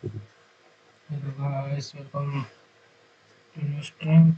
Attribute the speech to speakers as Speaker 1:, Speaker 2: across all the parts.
Speaker 1: Hello guys, welcome to new stream.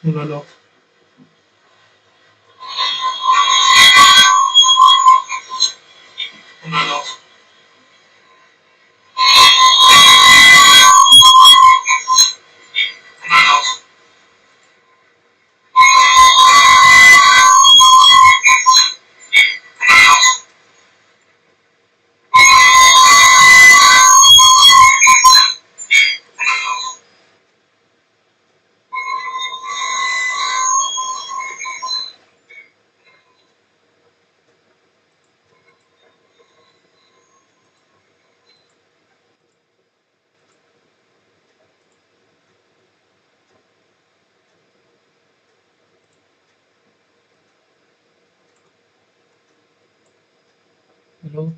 Speaker 1: Hello, hello. Hello,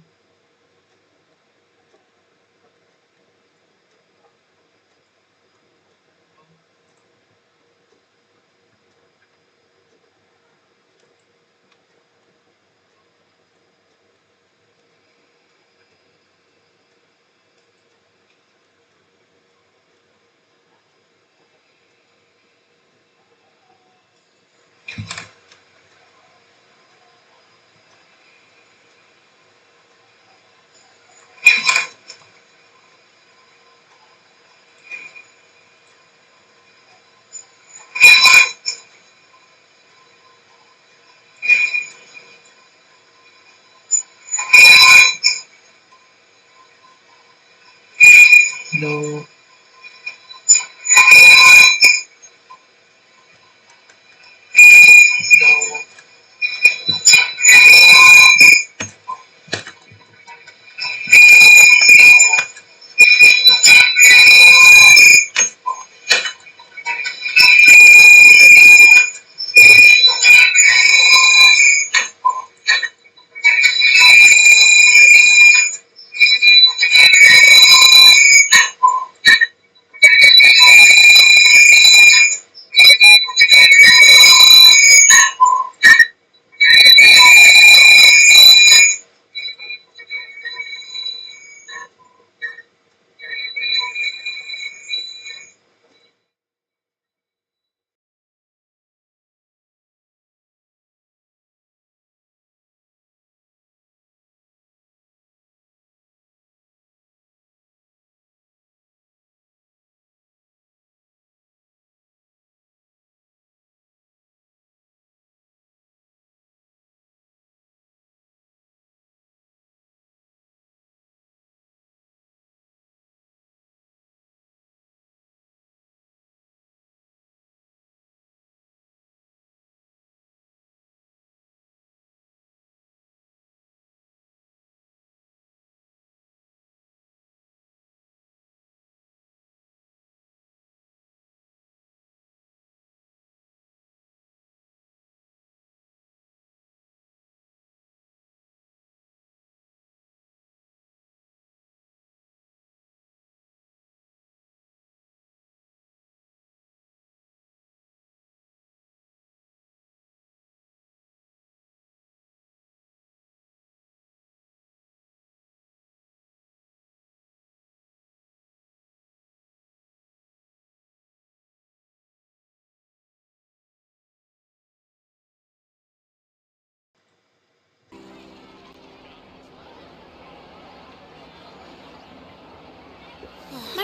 Speaker 1: hello,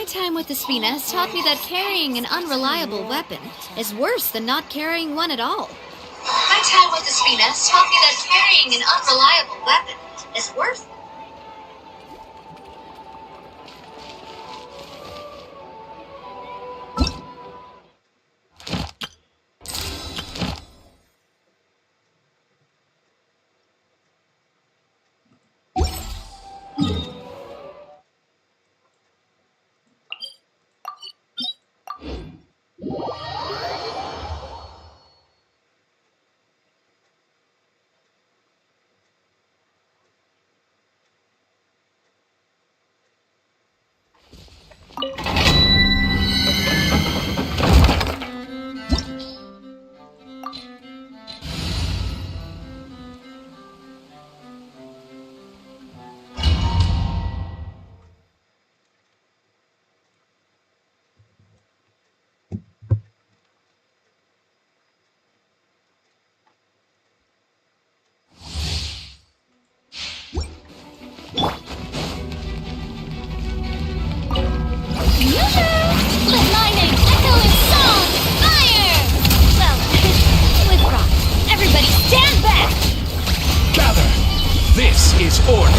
Speaker 2: time with Espina has taught me that carrying an unreliable weapon is worse than not carrying one at all. My time with Espina has taught me that carrying an unreliable weapon is worse.
Speaker 3: This is order.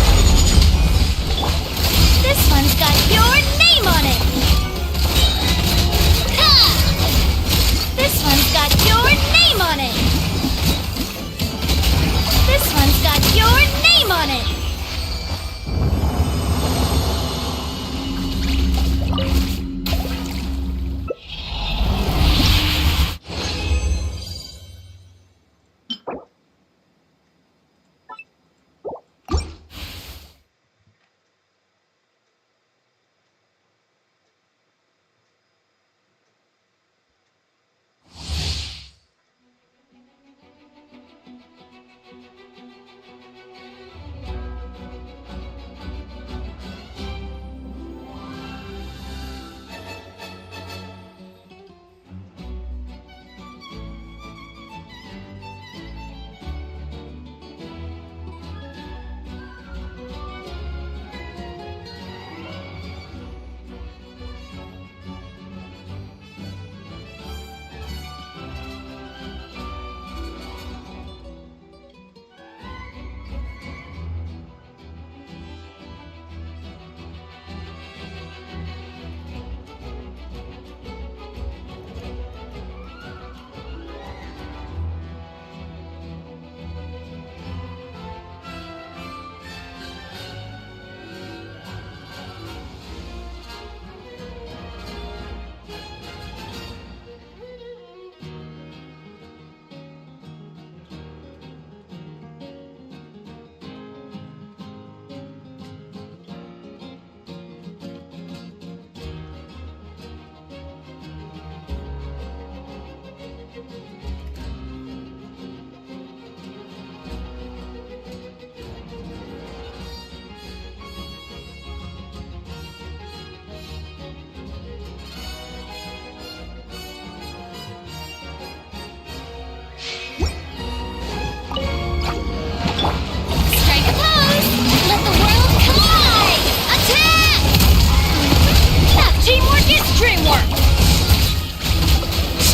Speaker 2: This one's got your name on it. Ha! This one's got your name on it. This one's got your name on it.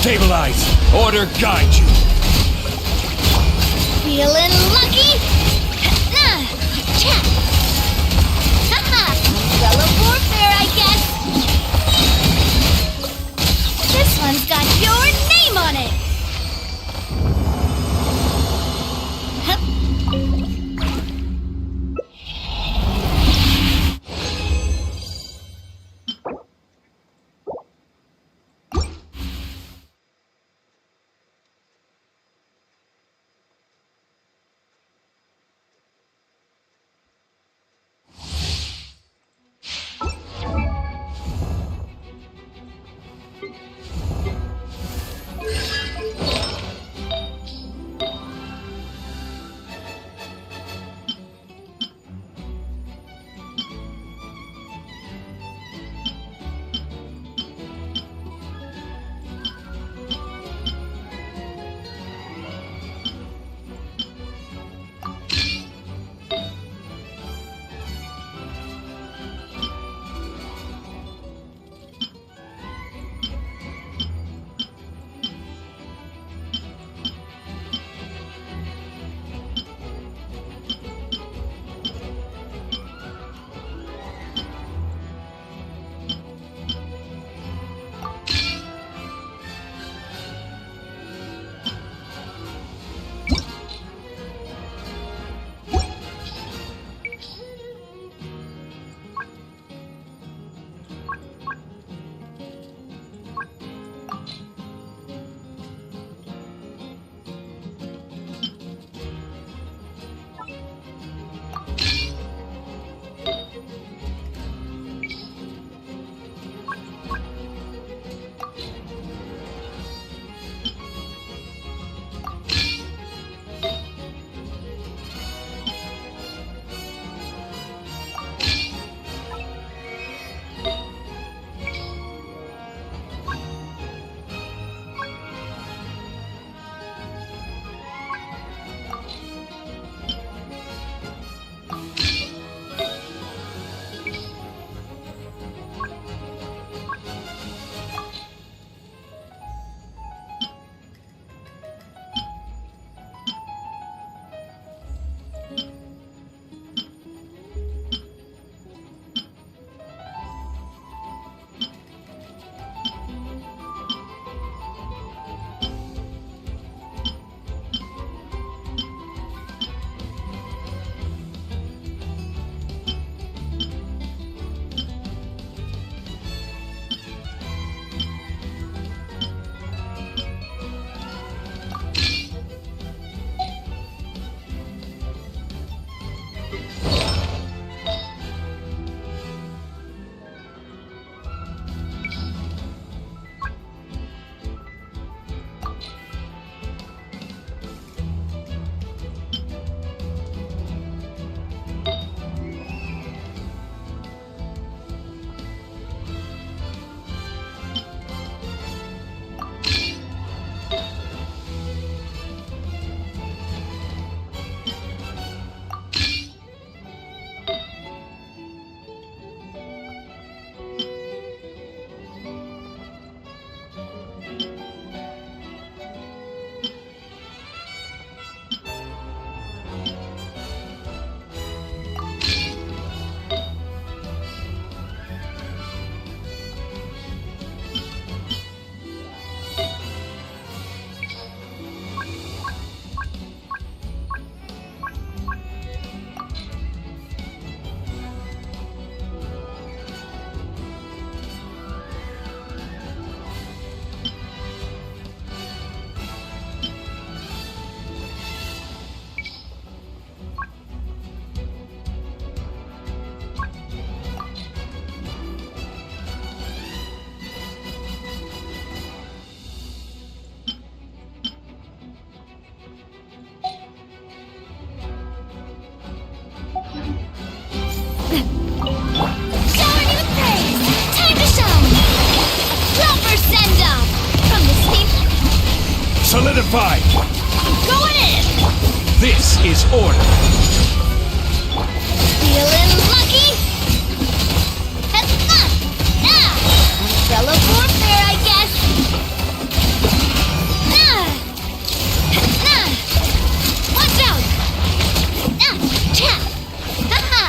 Speaker 3: Stabilize. Order guide you.
Speaker 2: Feeling lucky? Haha! Well, of warfare, I guess. This one's got your name on it.
Speaker 3: Solidified!
Speaker 2: Going in!
Speaker 3: This is order!
Speaker 2: Feeling lucky? Umbrella warfare, I guess! Watch out! Ha-ha!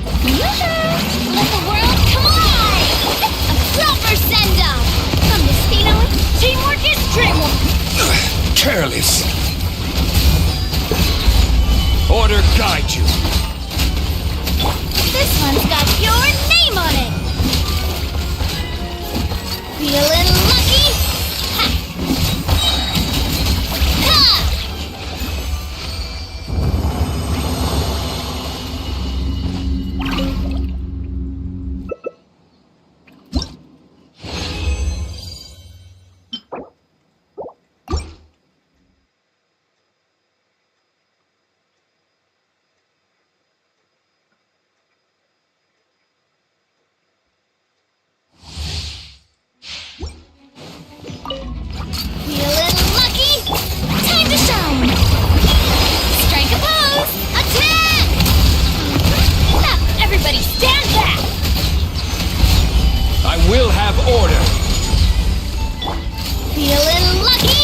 Speaker 2: Let the world come alive! A proper send-off! From Destino, teamwork is dreamwork!
Speaker 3: Careless! Order guide you!
Speaker 2: This one's got your name on it! Feeling lucky? Ha! Ha! Feeling lucky? Time to shine! Strike a pose! Attack! Now, everybody stand back!
Speaker 3: I will have order!
Speaker 2: Feeling lucky?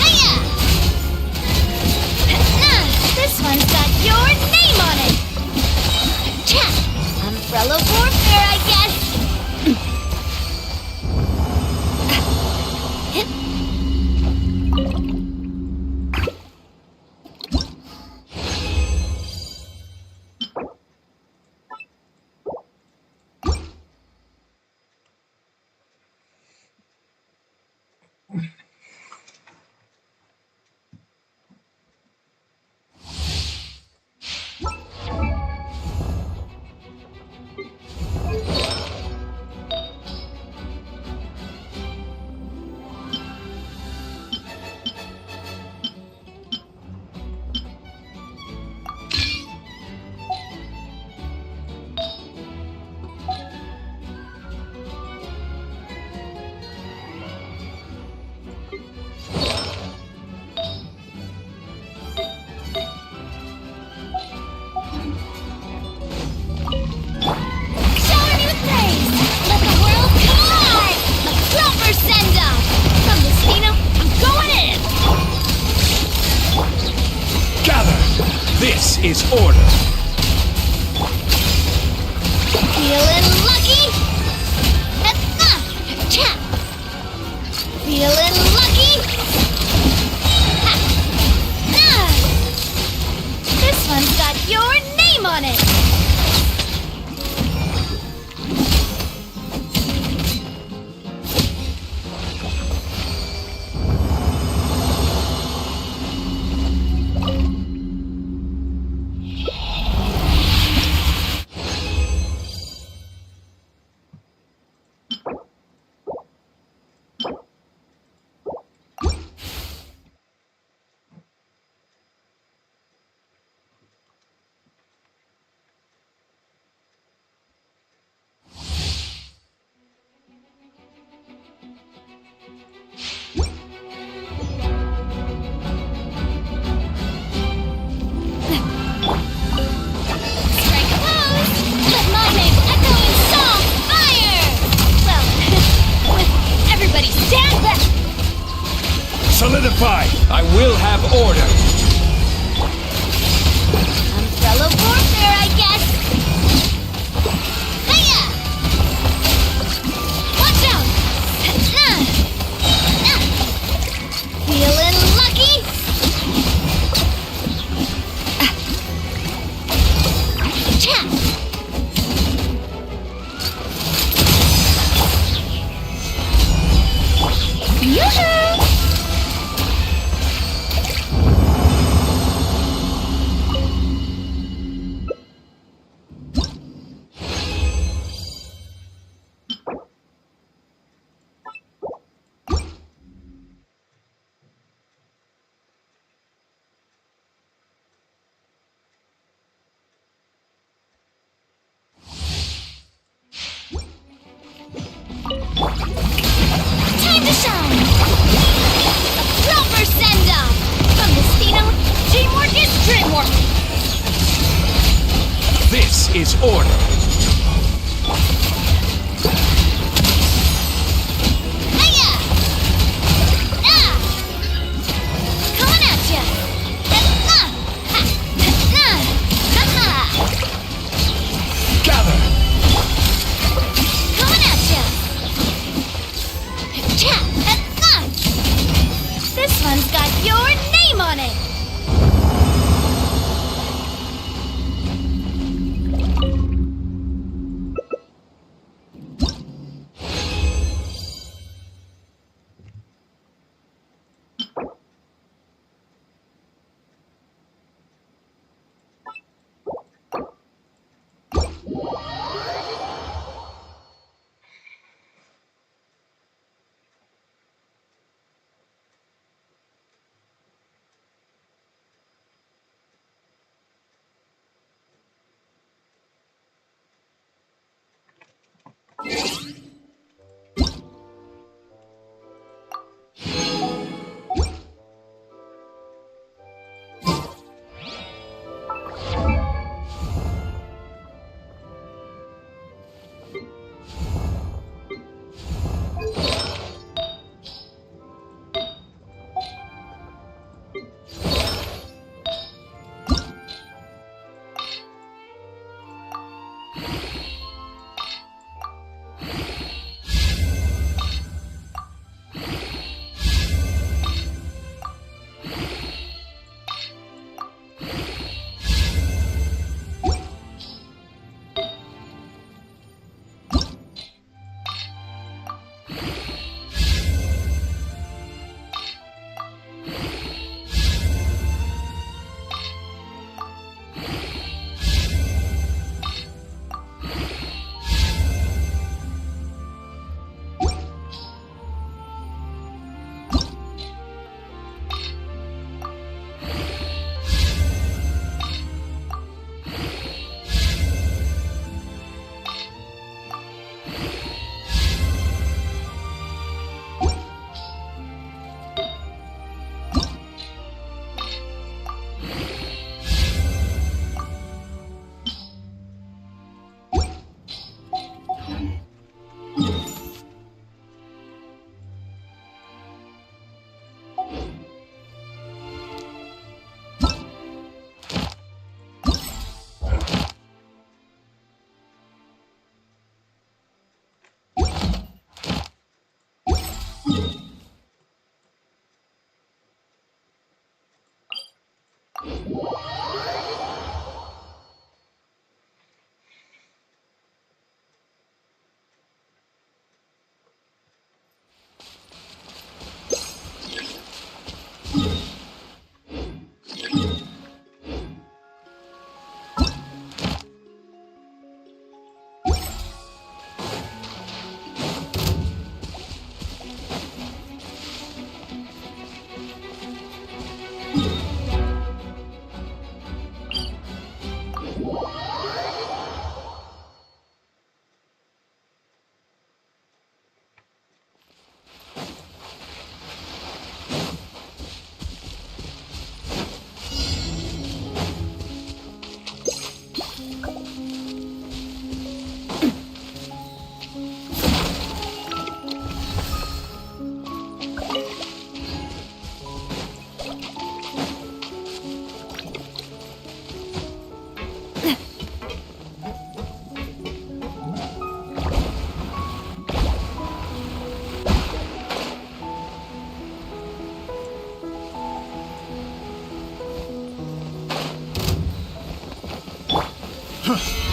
Speaker 2: Hiya! This one's got your name on it! Cha! Umbrella warfare, I guess! Shower me with praise! Let the world come alive! A proper send-off! From Destino, I'm going in!
Speaker 3: Gather! This is order!
Speaker 2: Feeling lucky? Cha! Feeling lucky? Ha! This one's got your name on it! Strike a pose! Let my name echo in song! Fire! Well, everybody stand back!
Speaker 3: Solidified! I will have order!
Speaker 2: Umbrella warfare, I guess! Hiya! Watch out! Feeling lucky? Cha! Yoo-hoo!
Speaker 3: This is order.
Speaker 2: Hiya! Ah! Coming at ya! Ha! Ha! Ha!
Speaker 3: Gather.
Speaker 2: Coming at ya! Cha! Ha! This one's got your name on it!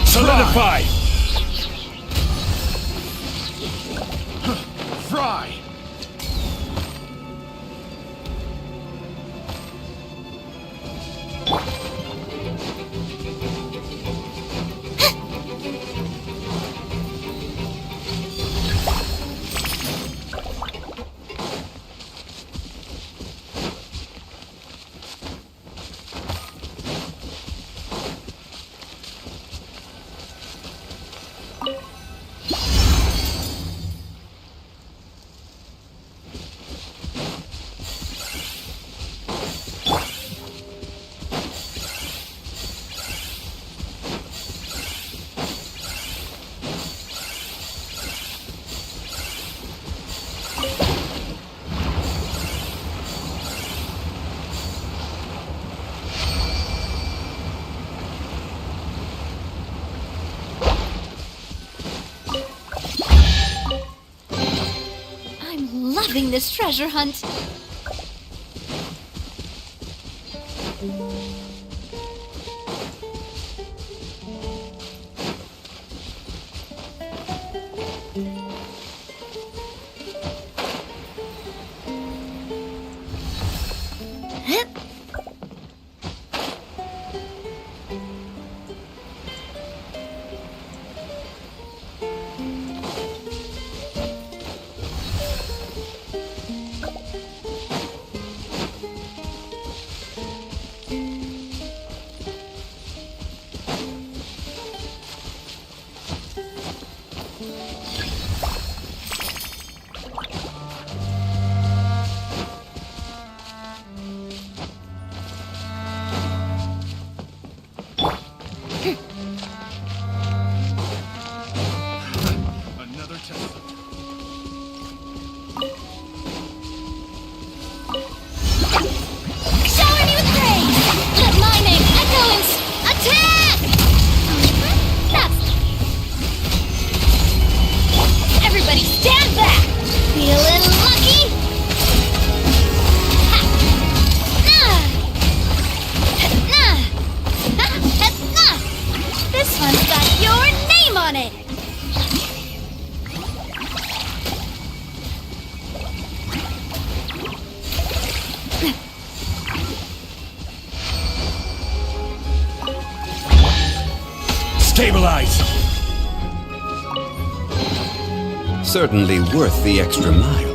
Speaker 3: Solidify!
Speaker 4: Fry!
Speaker 2: loving this treasure hunt.
Speaker 3: Another test.
Speaker 2: Shower me with praise! Let my name echo in attack! That's... Everybody stand back! Feeling lucky? Ha! This one's got your name on it!
Speaker 3: Stabilize!
Speaker 4: Certainly worth the extra mile.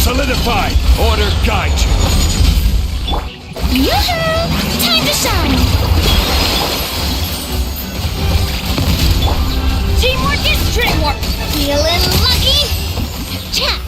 Speaker 3: Solidified! Order guide you!
Speaker 2: Yoo-hoo! Time to shine! Teamwork is dreamwork! Feeling lucky? Chat!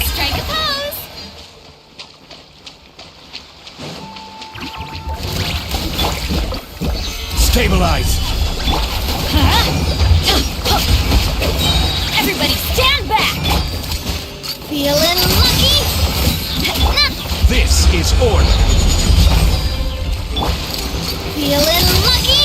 Speaker 2: Strike a pose.
Speaker 3: Stabilize!
Speaker 2: Everybody stand back. Feeling lucky?
Speaker 3: This is order!
Speaker 2: Feeling lucky?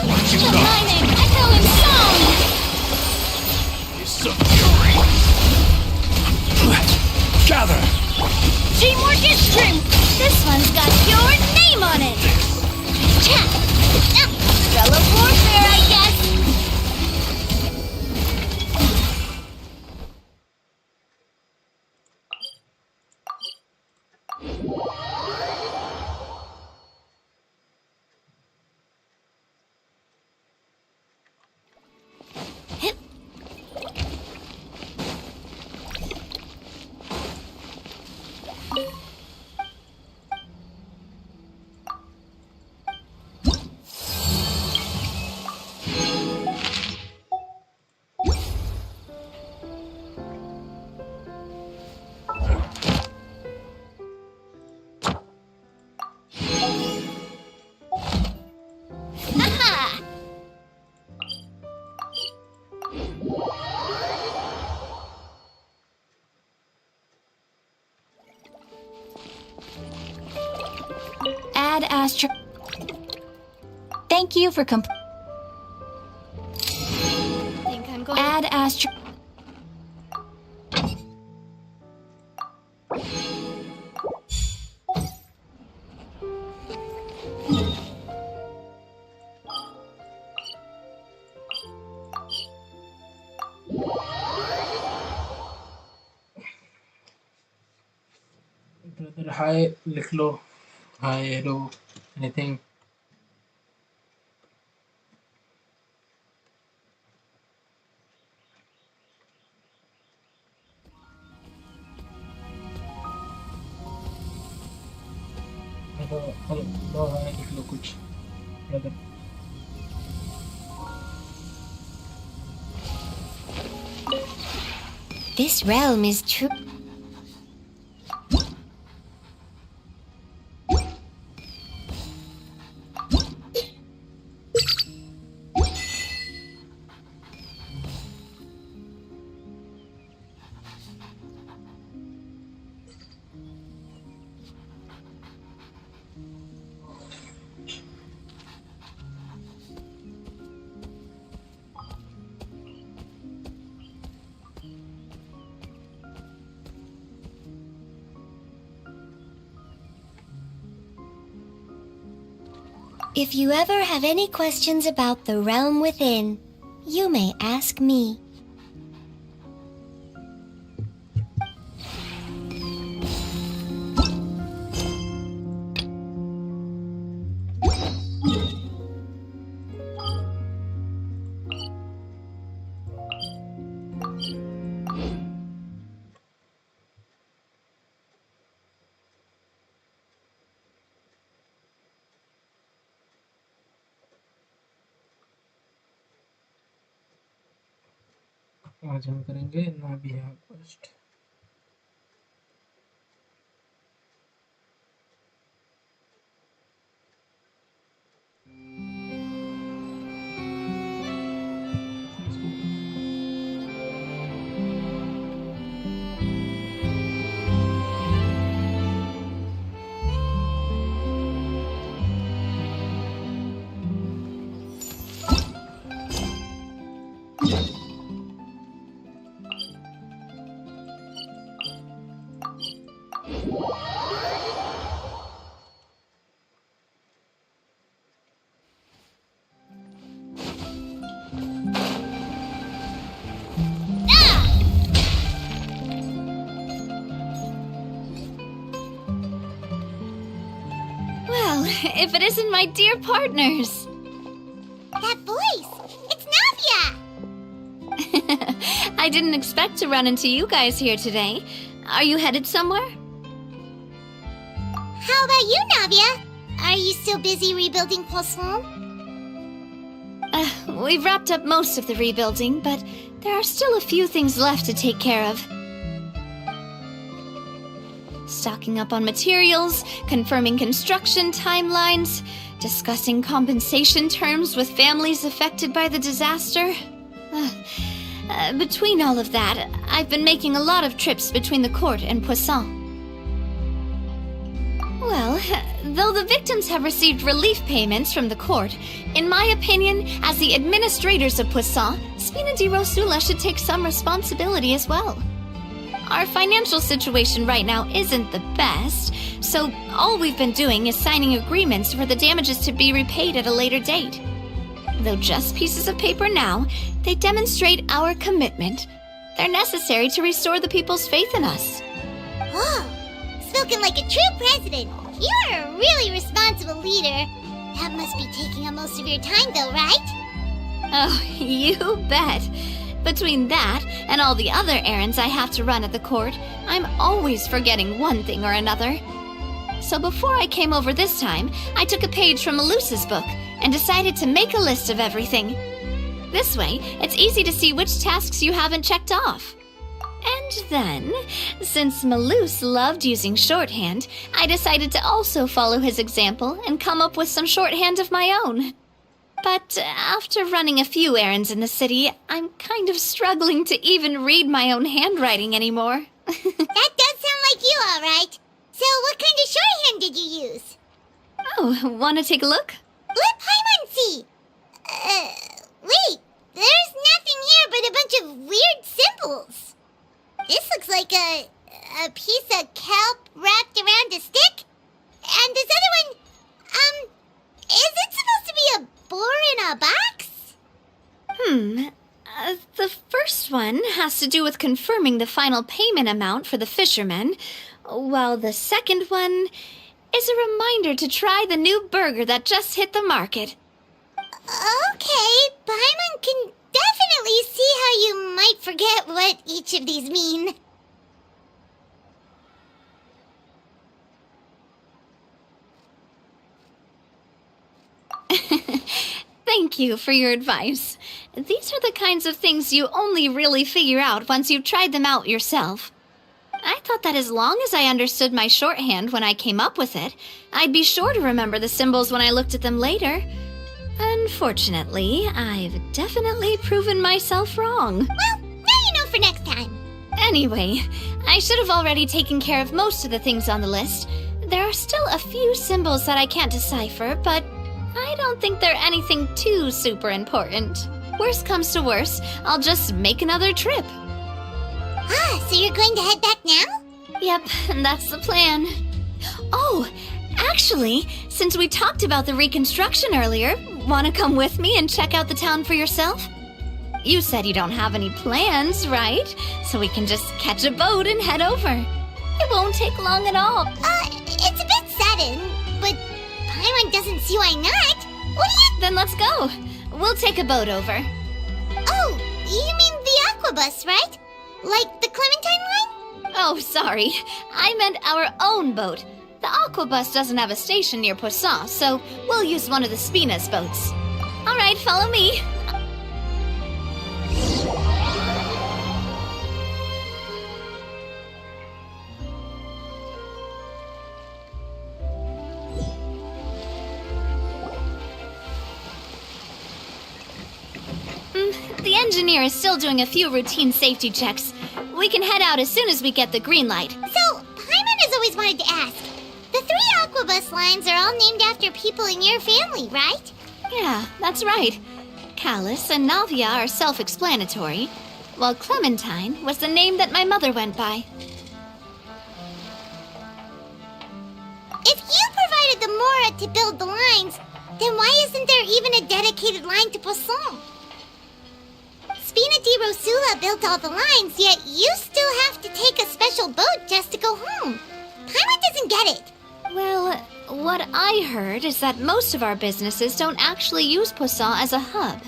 Speaker 3: Watch it
Speaker 2: My
Speaker 3: go!
Speaker 2: name echo in song.
Speaker 3: It's a fury! Gather!
Speaker 2: Teamwork is strength. This one's got your name on it. Cha. Umbrella warfare, I guess. Hip. Haha.
Speaker 5: Add Astro. Thank you for
Speaker 2: Think I'm going.
Speaker 5: Add Astro.
Speaker 1: Brother, hi, लिख लो. Hi, hello, anything. Hello hello hi लिख लो कुछ brother.
Speaker 5: This realm is true. If you ever have any questions about the realm within, you may ask me.
Speaker 1: आज हम करेंगे नाभिया quest.
Speaker 2: Well, if it isn't my dear partners.
Speaker 5: That voice! It's Navia!
Speaker 2: I didn't expect to run into you guys here today. Are you headed somewhere?
Speaker 5: How about you, Navia? Are you still busy rebuilding Poisson?
Speaker 2: We've wrapped up most of the rebuilding, but there are still a few things left to take care of. Stocking up on materials, confirming construction timelines, discussing compensation terms with families affected by the disaster. Between all of that, I've been making a lot of trips between the court and Poisson. Well, though the victims have received relief payments from the court, in my opinion, as the administrators of Poisson, Spina di Rosula should take some responsibility as well. Our financial situation right now isn't the best, so all we've been doing is signing agreements for the damages to be repaid at a later date. Though just pieces of paper now, they demonstrate our commitment. They're necessary to restore the people's faith in us.
Speaker 5: Oh, spoken like a true president. You're a really responsible leader. That must be taking up most of your time, though, right?
Speaker 2: Oh, you bet. Between that and all the other errands I have to run at the court, I'm always forgetting one thing or another. So before I came over this time, I took a page from Malus's book and decided to make a list of everything. This way, it's easy to see which tasks you haven't checked off. And then, since Malus loved using shorthand, I decided to also follow his example and come up with some shorthand of my own. But after running a few errands in the city, I'm kind of struggling to even read my own handwriting anymore.
Speaker 5: That does sound like you, all right. So what kind of shorthand did you use?
Speaker 2: Oh, want to take a look?
Speaker 5: Let Paimon see. Wait. There's nothing here but a bunch of weird symbols. This looks like a piece of kelp wrapped around a stick. And this other one, is it supposed to be a boar in a box?
Speaker 2: The first one has to do with confirming the final payment amount for the fishermen, while the second one is a reminder to try the new burger that just hit the market.
Speaker 5: Okay, Paimon can definitely see how you might forget what each of these mean.
Speaker 2: Thank you for your advice. These are the kinds of things you only really figure out once you've tried them out yourself. I thought that as long as I understood my shorthand when I came up with it, I'd be sure to remember the symbols when I looked at them later. Unfortunately, I've definitely proven myself wrong.
Speaker 5: Well, now you know for next time.
Speaker 2: Anyway, I should have already taken care of most of the things on the list. There are still a few symbols that I can't decipher, but I don't think they're anything too super important. Worst comes to worst, I'll just make another trip.
Speaker 5: Ah, so you're going to head back now?
Speaker 2: Yep, that's the plan. Oh, actually, since we talked about the reconstruction earlier, want to come with me and check out the town for yourself? You said you don't have any plans, right? So we can just catch a boat and head over. It won't take long at all.
Speaker 5: It's a bit sudden, but Paimon doesn't see why not. What do you...
Speaker 2: Then let's go. We'll take a boat over.
Speaker 5: Oh, you mean the Aquabus, right? Like the Clementine line?
Speaker 2: Oh, sorry. I meant our own boat. The Aquabus doesn't have a station near Poisson, so we'll use one of the Spina's boats. All right, follow me. The engineer is still doing a few routine safety checks. We can head out as soon as we get the green light.
Speaker 5: So, Paimon has always wanted to ask. The 3 Aquabus lines are all named after people in your family, right?
Speaker 2: Yeah, that's right. Callus and Navia are self-explanatory, while Clementine was the name that my mother went by.
Speaker 5: If you provided the Mora to build the lines, then why isn't there even a dedicated line to Poisson? Spina di Rosula built all the lines, yet you still have to take a special boat just to go home. Paimon doesn't get it.
Speaker 2: Well, what I heard is that most of our businesses don't actually use Poisson as a hub,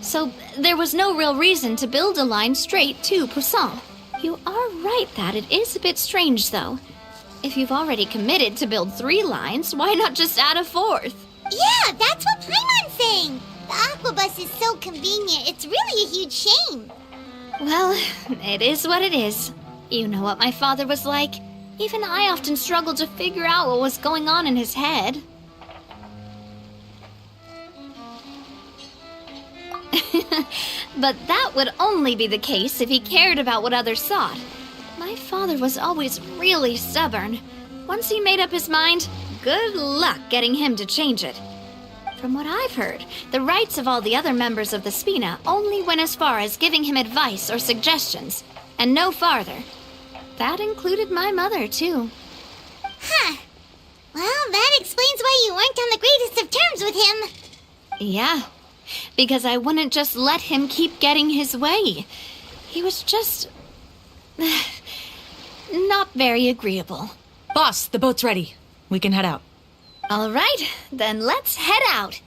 Speaker 2: so there was no real reason to build a line straight to Poisson. You are right that it is a bit strange, though. If you've already committed to build 3 lines, why not just add a 4th?
Speaker 5: Yeah, that's what Paimon's saying. The Aquabus is so convenient, it's really a huge shame.
Speaker 2: Well, it is what it is. You know what my father was like. Even I often struggled to figure out what was going on in his head. But that would only be the case if he cared about what others thought. My father was always really stubborn. Once he made up his mind, good luck getting him to change it. From what I've heard, the rights of all the other members of the Spina only went as far as giving him advice or suggestions, and no farther. That included my mother, too.
Speaker 5: Huh. Well, that explains why you weren't on the greatest of terms with him.
Speaker 2: Yeah, because I wouldn't just let him keep getting his way. He was just... not very agreeable.
Speaker 6: Boss, the boat's ready. We can head out.
Speaker 2: All right, then let's head out.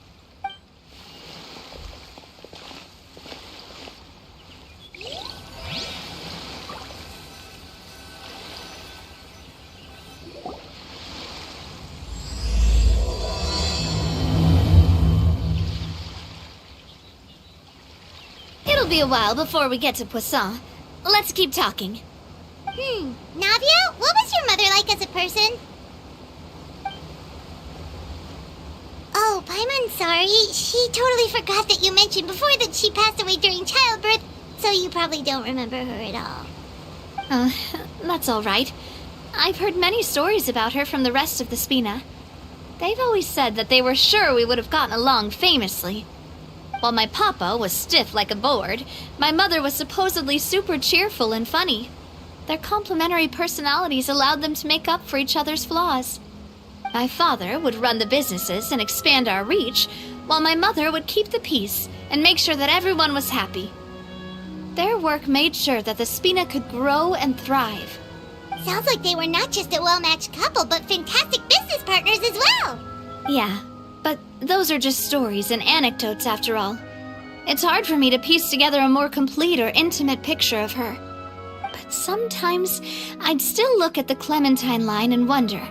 Speaker 2: It'll be a while before we get to Poisson. Let's keep talking.
Speaker 5: Navia, what was your mother like as a person? Oh, Paimon, sorry. She totally forgot that you mentioned before that she passed away during childbirth, so you probably don't remember her at all.
Speaker 2: That's all right. I've heard many stories about her from the rest of the Spina. They've always said that they were sure we would have gotten along famously. While my papa was stiff like a board, my mother was supposedly super cheerful and funny. Their complementary personalities allowed them to make up for each other's flaws. My father would run the businesses and expand our reach, while my mother would keep the peace and make sure that everyone was happy. Their work made sure that the Spina could grow and thrive.
Speaker 5: Sounds like they were not just a well-matched couple, but fantastic business partners as well.
Speaker 2: Yeah, but those are just stories and anecdotes after all. It's hard for me to piece together a more complete or intimate picture of her. But sometimes I'd still look at the Clementine line and wonder,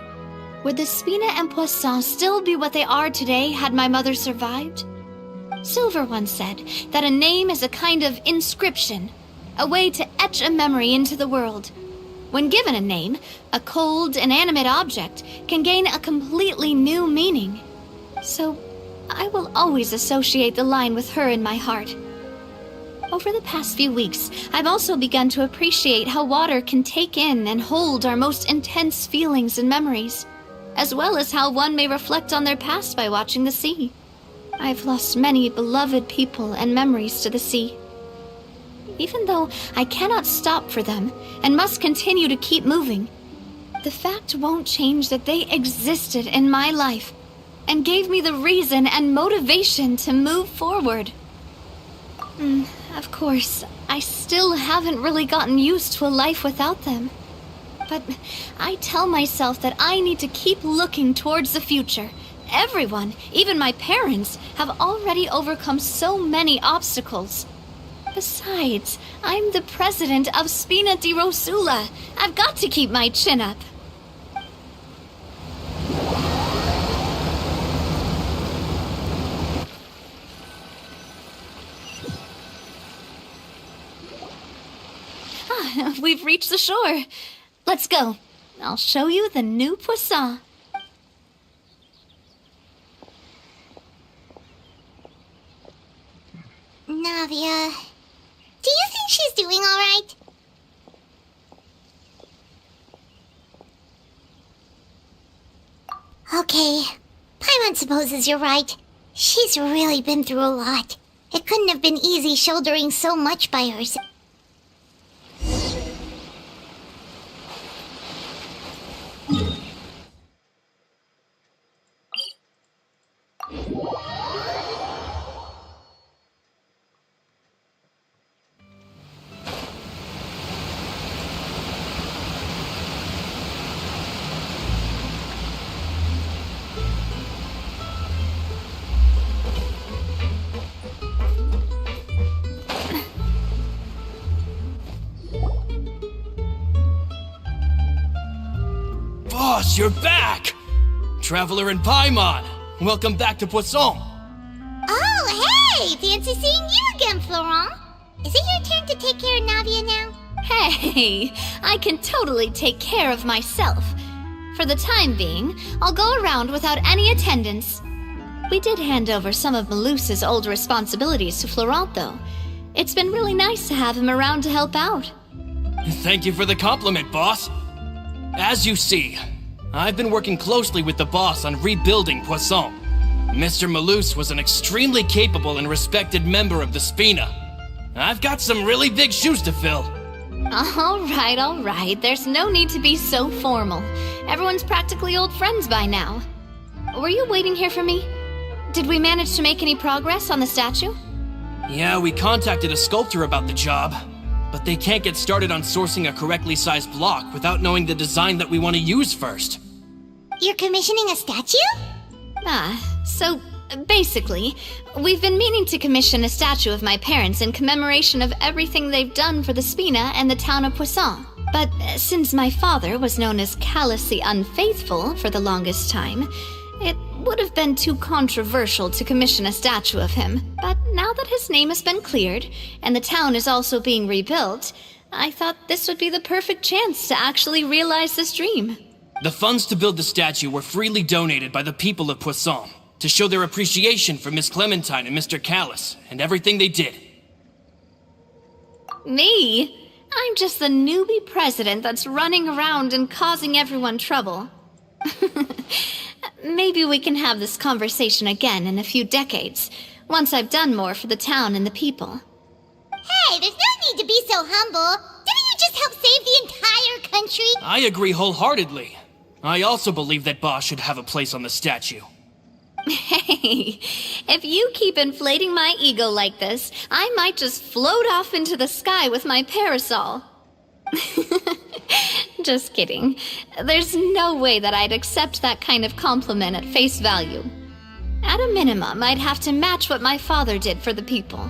Speaker 2: would the Spina and Poisson still be what they are today had my mother survived? Silver once said that a name is a kind of inscription, a way to etch a memory into the world. When given a name, a cold, inanimate object can gain a completely new meaning. So, I will always associate the line with her in my heart. Over the past few weeks, I've also begun to appreciate how water can take in and hold our most intense feelings and memories, as well as how one may reflect on their past by watching the sea. I've lost many beloved people and memories to the sea. Even though I cannot stop for them and must continue to keep moving, the fact won't change that they existed in my life and gave me the reason and motivation to move forward. Of course, I still haven't really gotten used to a life without them. But I tell myself that I need to keep looking towards the future. Everyone, even my parents, have already overcome so many obstacles. Besides, I'm the president of Spina di Rosula. I've got to keep my chin up. We've reached the shore. Let's go. I'll show you the new Poisson.
Speaker 5: Navia, do you think she's doing all right? Okay, Paimon supposes you're right. She's really been through a lot. It couldn't have been easy shouldering so much by herself.
Speaker 3: Boss, you're back! Traveler and Paimon, welcome back to Poisson.
Speaker 5: Oh, hey! Fancy seeing you again, Florent. Is it your turn to take care of Navia now?
Speaker 2: Hey, I can totally take care of myself. For the time being, I'll go around without any attendance. We did hand over some of Malus's old responsibilities to Florent, though. It's been really nice to have him around to help out.
Speaker 3: Thank you for the compliment, boss. As you see, I've been working closely with the boss on rebuilding Poisson. Mr. Malus was an extremely capable and respected member of the Spina. I've got some really big shoes to fill.
Speaker 2: All right. There's no need to be so formal. Everyone's practically old friends by now. Were you waiting here for me? Did we manage to make any progress on the statue?
Speaker 3: Yeah, we contacted a sculptor about the job, but they can't get started on sourcing a correctly sized block without knowing the design that we want to use first.
Speaker 5: You're commissioning a statue?
Speaker 2: So basically, we've been meaning to commission a statue of my parents in commemoration of everything they've done for the Spina and the town of Poisson. But since my father was known as Callus the Unfaithful for the longest time, it would have been too controversial to commission a statue of him. But now that his name has been cleared, and the town is also being rebuilt, I thought this would be the perfect chance to actually realize this dream.
Speaker 3: The funds to build the statue were freely donated by the people of Poisson to show their appreciation for Miss Clementine and Mr. Callus and everything they did.
Speaker 2: Me? I'm just the newbie president that's running around and causing everyone trouble. Maybe we can have this conversation again in a few decades, once I've done more for the town and the people.
Speaker 5: Hey, there's no need to be so humble. Didn't you just help save the entire country?
Speaker 3: I agree wholeheartedly. I also believe that Boss should have a place on the statue.
Speaker 2: Hey, if you keep inflating my ego like this, I might just float off into the sky with my parasol. Just kidding. There's no way that I'd accept that kind of compliment at face value. At a minimum, I'd have to match what my father did for the people.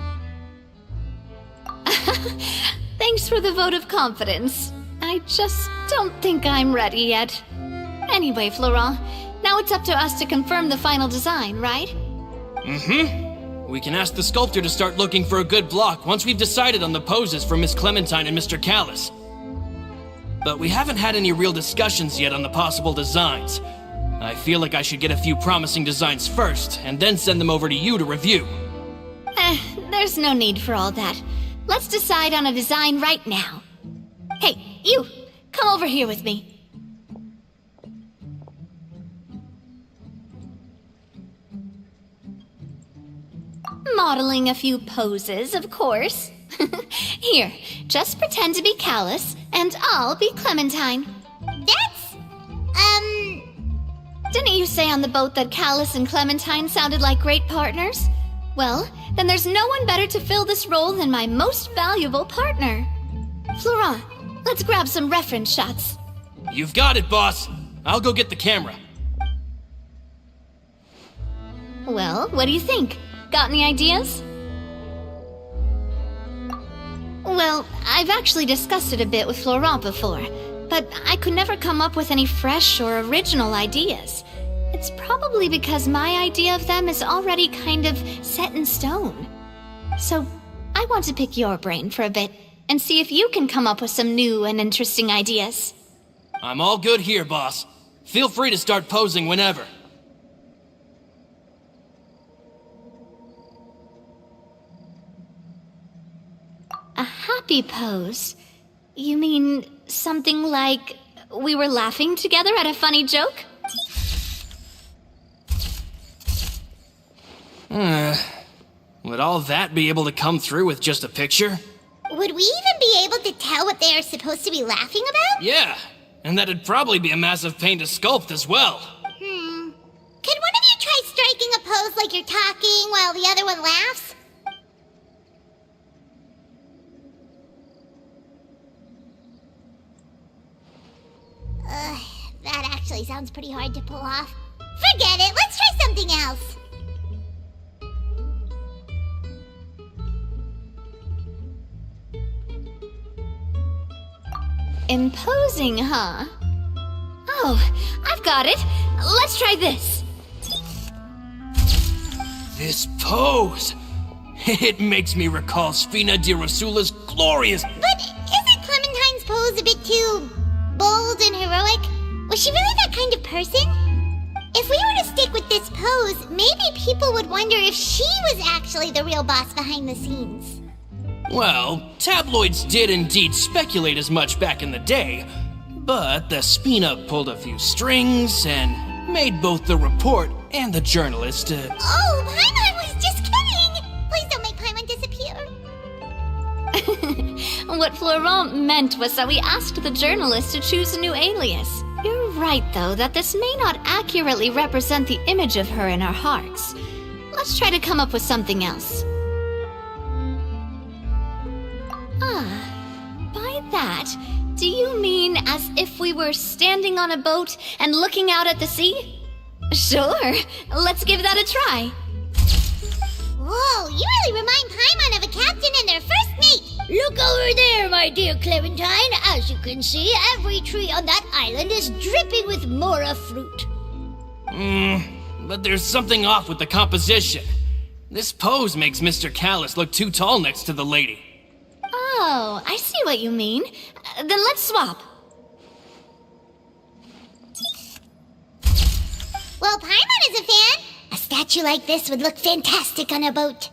Speaker 2: Thanks for the vote of confidence. I just don't think I'm ready yet. Anyway, Florent, now it's up to us to confirm the final design, right?
Speaker 3: We can ask the sculptor to start looking for a good block once we've decided on the poses for Miss Clementine and Mr. Callis. But we haven't had any real discussions yet on the possible designs. I feel like I should get a few promising designs first, and then send them over to you to review.
Speaker 2: There's no need for all that. Let's decide on a design right now. Hey, you! Come over here with me. Modeling a few poses, of course. Here, just pretend to be Callis, and I'll be Clementine.
Speaker 5: That's,
Speaker 2: Didn't you say on the boat that Callis and Clementine sounded like great partners? Well, then there's no one better to fill this role than my most valuable partner. Florent, let's grab some reference shots.
Speaker 3: You've got it, boss. I'll go get the camera.
Speaker 2: Well, what do you think? Got any ideas? Well, I've actually discussed it a bit with Florent before, but I could never come up with any fresh or original ideas. It's probably because my idea of them is already kind of set in stone. So, I want to pick your brain for a bit and see if you can come up with some new and interesting ideas.
Speaker 3: I'm all good here, boss. Feel free to start posing whenever.
Speaker 2: A happy pose? You mean something like we were laughing together at a funny joke?
Speaker 3: Would all that be able to come through with just a picture?
Speaker 5: would we even be able to tell what they are supposed to be laughing about?
Speaker 3: Yeah, and that'd probably be a massive pain to sculpt as well.
Speaker 5: Could one of you try striking a pose like you're talking while the other one laughs? That actually sounds pretty hard to pull off. Forget it, let's try something else.
Speaker 2: Imposing, huh? Oh, I've got it. Let's try this.
Speaker 3: This pose! It makes me recall Spina di Rosula's glorious...
Speaker 5: But isn't Clementine's pose a bit too bold and heroic? Was she really that kind of person? If we were to stick with this pose, maybe people would wonder if she was actually the real boss behind the scenes.
Speaker 3: Well, tabloids did indeed speculate as much back in the day, but the Spina pulled a few strings and made both the report and the journalist
Speaker 5: Oh, Paimon was just kidding! Please don't make Paimon disappear.
Speaker 2: What Florent meant was that we asked the journalist to choose a new alias. You're right, though, that this may not accurately represent the image of her in our hearts. Let's try to come up with something else. By that, do you mean as if we were standing on a boat and looking out at the sea? Sure, let's give that a try.
Speaker 5: Whoa, you really remind Paimon of a captain and their first mate.
Speaker 7: Look over there, my dear Clementine. As you can see, every tree on that island is dripping with mora fruit.
Speaker 3: But there's something off with the composition. This pose makes Mr. Callis look too tall next to the lady.
Speaker 2: Oh, I see what you mean. Then let's swap.
Speaker 5: Well, Paimon is a fan. A statue like this would look fantastic on a boat.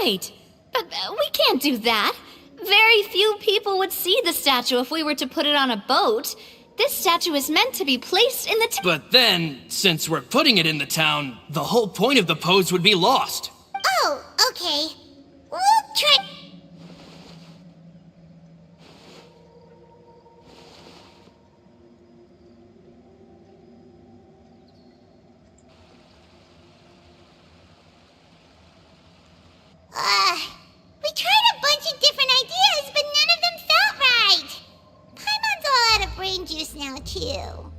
Speaker 2: Wait, but we can't do that. Very few people would see the statue if we were to put it on a boat. This statue is meant to be placed in the
Speaker 3: But then, since we're putting it in the town, the whole point of the pose would be lost.
Speaker 5: Oh, okay. We'll try... We tried a bunch of different ideas, but none of them felt right. Paimon's all out of brain juice now, too.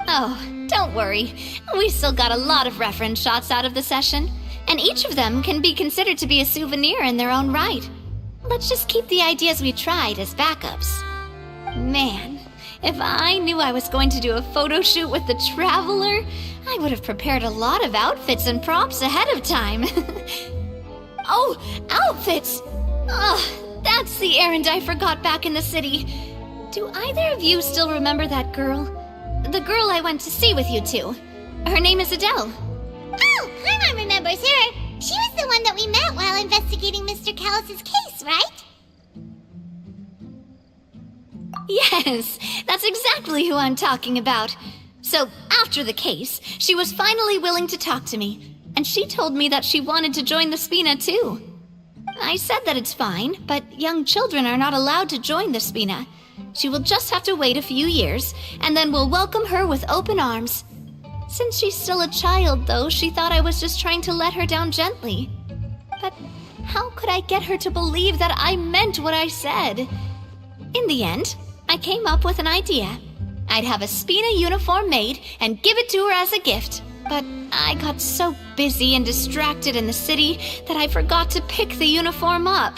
Speaker 2: Oh, don't worry. We still got a lot of reference shots out of the session, and each of them can be considered to be a souvenir in their own right. Let's just keep the ideas we tried as backups. Man, if I knew I was going to do a photo shoot with the Traveler, I would have prepared a lot of outfits and props ahead of time. Oh, outfits! Ugh, that's the errand I forgot back in the city. Do either of you still remember that girl? The girl I went to see with you two. Her name is Adele.
Speaker 5: Oh, Paimon remembers her. She was the one that we met while investigating Mr. Callus's case, right?
Speaker 2: Yes, that's exactly who I'm talking about. So, after the case, she was finally willing to talk to me, and she told me that she wanted to join the Spina too. I said that it's fine, but young children are not allowed to join the Spina. She will just have to wait a few years, and then we'll welcome her with open arms. Since she's still a child, though, she thought I was just trying to let her down gently. But how could I get her to believe that I meant what I said? In the end, I came up with an idea. I'd have a Spina uniform made and give it to her as a gift. But I got so busy and distracted in the city that I forgot to pick the uniform up.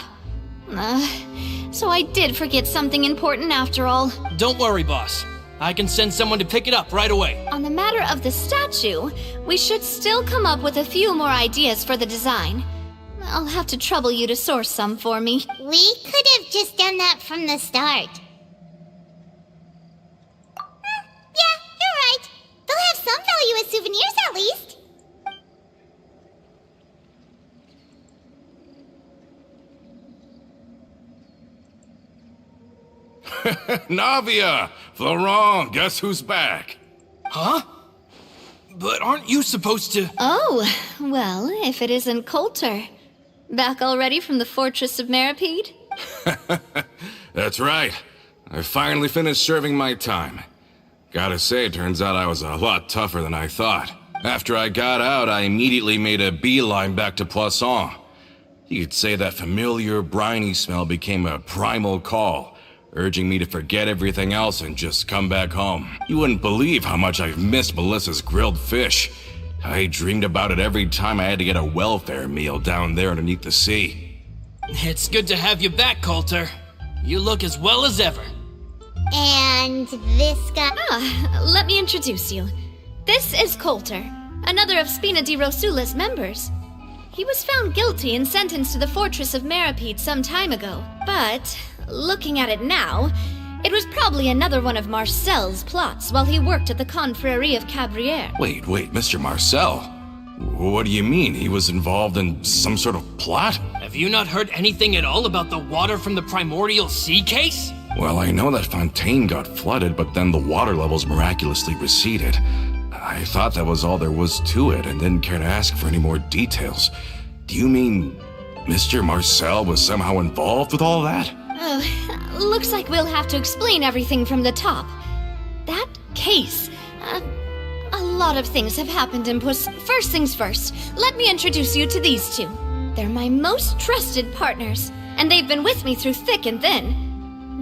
Speaker 2: So I did forget something important after all.
Speaker 3: Don't worry, boss. I can send someone to pick it up right away.
Speaker 2: On the matter of the statue, we should still come up with a few more ideas for the design. I'll have to trouble you to source some for me.
Speaker 5: We could have just done that from the start. Yeah, you're right. They'll have some value as souvenirs at least.
Speaker 8: Navia! Florent, guess who's back?
Speaker 3: Huh? But aren't you supposed to...
Speaker 2: Oh, well, if it isn't Coulter. Back already from the Fortress of Meripede?
Speaker 8: That's right. I finally finished serving my time. Gotta say, it turns out I was a lot tougher than I thought. After I got out, I immediately made a beeline back to Poisson. You could say that familiar, briny smell became a primal call, urging me to forget everything else and just come back home. You wouldn't believe how much I've missed Melissa's grilled fish. I dreamed about it every time I had to get a welfare meal down there underneath the sea.
Speaker 3: It's good to have you back, Coulter. You look as well as ever.
Speaker 5: And this guy...
Speaker 2: Let me introduce you. This is Coulter, another of Spina di Rosula's members. He was found guilty and sentenced to the Fortress of Meripede some time ago, but looking at it now, it was probably another one of Marcel's plots while he worked at the Confrérie of Cabrières.
Speaker 8: Wait, Mr. Marcel? What do you mean? He was involved in some sort of plot?
Speaker 3: Have you not heard anything at all about the water from the Primordial Sea case?
Speaker 8: Well, I know that Fontaine got flooded, but then the water levels miraculously receded. I thought that was all there was to it and didn't care to ask for any more details. Do you mean Mr. Marcel was somehow involved with all that?
Speaker 2: Oh, looks like we'll have to explain everything from the top. That case, a lot of things have happened in First things first, let me introduce you to these two. They're my most trusted partners, and they've been with me through thick and thin.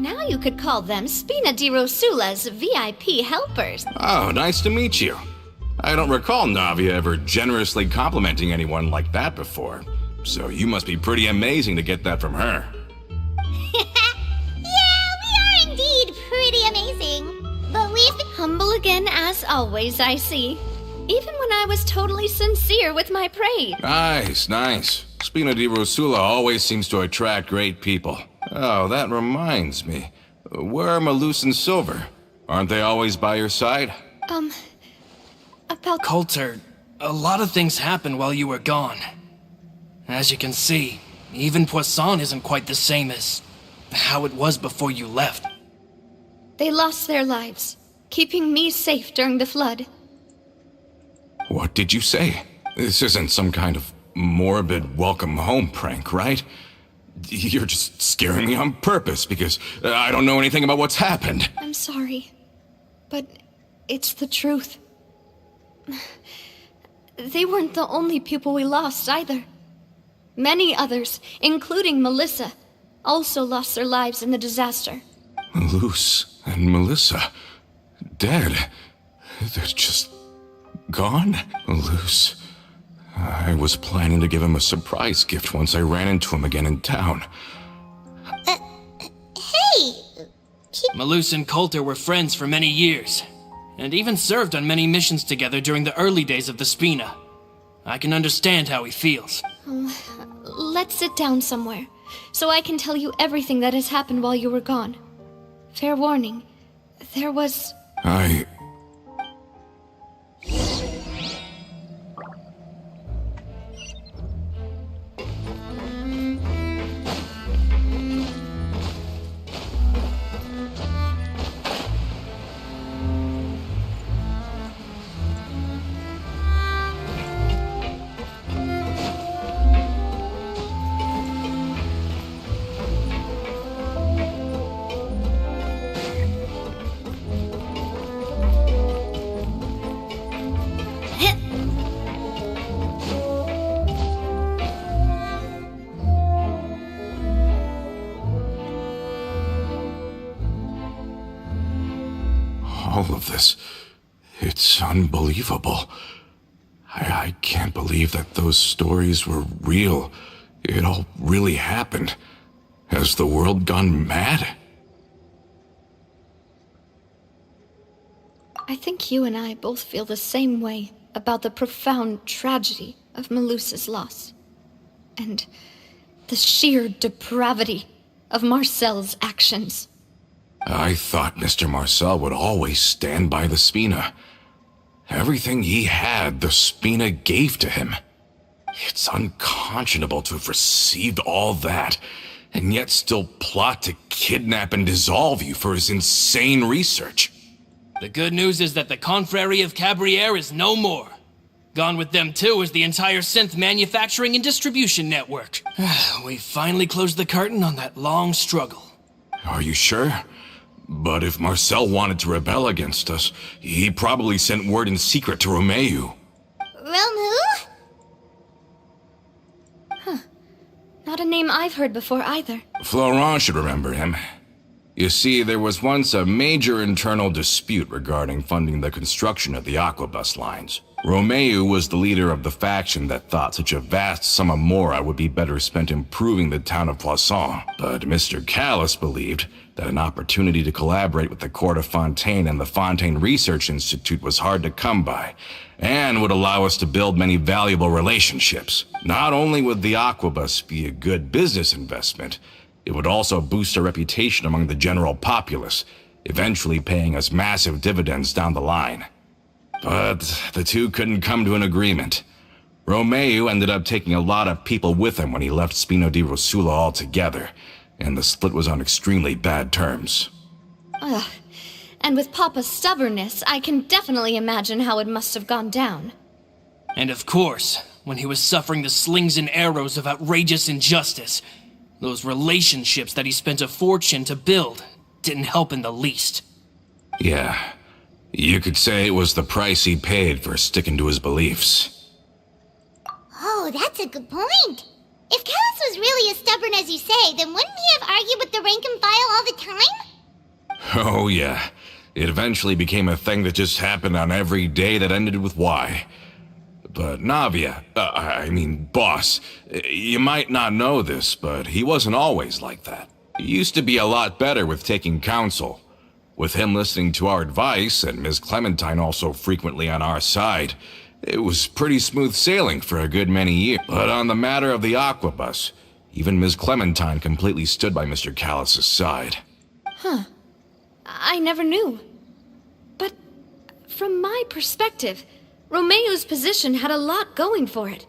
Speaker 2: Now you could call them Spina di Rosula's VIP helpers.
Speaker 8: Oh, nice to meet you. I don't recall Navia ever generously complimenting anyone like that before. So you must be pretty amazing to get that from her.
Speaker 5: Yeah, we are indeed pretty amazing. But we've been...
Speaker 2: Humble again as always, I see. Even when I was totally sincere with my praise.
Speaker 8: Nice. Spina di Rosula always seems to attract great people. Oh, that reminds me. Where are Malus and Silver? Aren't they always by your side?
Speaker 2: About...
Speaker 3: Coulter, a lot of things happened while you were gone. As you can see, even Poisson isn't quite the same as how it was before you left.
Speaker 2: They lost their lives, keeping me safe during the flood.
Speaker 8: What did you say? This isn't some kind of morbid welcome home prank, right? You're just scaring me on purpose because I don't know anything about what's happened.
Speaker 2: I'm sorry, but it's the truth. They weren't the only people we lost either. Many others, including Melissa, also lost their lives in the disaster.
Speaker 8: Malus and Melissa, dead. They're just gone? Malus. I was planning to give him a surprise gift once I ran into him again in town.
Speaker 5: Hey!
Speaker 3: Malus and Coulter were friends for many years, and even served on many missions together during the early days of the Spina. I can understand how he feels.
Speaker 2: let's sit down somewhere, so I can tell you everything that has happened while you were gone. Fair warning, there was...
Speaker 8: All of this, it's unbelievable. I can't believe that those stories were real. It all really happened. Has the world gone mad?
Speaker 2: I think you and I both feel the same way about the profound tragedy of Melusa's loss. And the sheer depravity of Marcel's actions.
Speaker 8: I thought Mr. Marcel would always stand by the Spina. Everything he had, the Spina gave to him. It's unconscionable to have received all that, and yet still plot to kidnap and dissolve you for his insane research.
Speaker 3: The good news is that the Confrérie of Cabrières is no more. Gone with them too is the entire synth manufacturing and distribution network. We finally closed the curtain on that long struggle.
Speaker 8: Are you sure? But if Marcel wanted to rebel against us, he probably sent word in secret to Romeu.
Speaker 5: Rome who?
Speaker 2: Not a name I've heard before either.
Speaker 8: Florent should remember him. You see, there was once a major internal dispute regarding funding the construction of the Aquabus lines. Romeu was the leader of the faction that thought such a vast sum of mora would be better spent improving the town of Poisson. But Mr. Callas believed that an opportunity to collaborate with the court of Fontaine and the Fontaine Research Institute was hard to come by, and would allow us to build many valuable relationships. Not only would the Aquabus be a good business investment, it would also boost our reputation among the general populace, eventually paying us massive dividends down the line. But the two couldn't come to an agreement. Romeu ended up taking a lot of people with him when he left Spino di Rosula altogether, and the split was on extremely bad terms.
Speaker 2: Ugh. And with Papa's stubbornness, I can definitely imagine how it must have gone down.
Speaker 3: And of course, when he was suffering the slings and arrows of outrageous injustice, those relationships that he spent a fortune to build didn't help in the least.
Speaker 8: Yeah, you could say it was the price he paid for sticking to his beliefs.
Speaker 5: Oh, that's a good point. If Callas was really as stubborn as you say, then wouldn't he have argued with the rank and file all the time?
Speaker 8: Oh yeah, it eventually became a thing that just happened on every day that ended with Y. But Navia, boss, you might not know this, but he wasn't always like that. He used to be a lot better with taking counsel. With him listening to our advice, and Ms. Clementine also frequently on our side, it was pretty smooth sailing for a good many years. But on the matter of the Aquabus, even Ms. Clementine completely stood by Mr. Callas's side.
Speaker 2: Huh. I never knew. But from my perspective, Romeu's position had a lot going for it.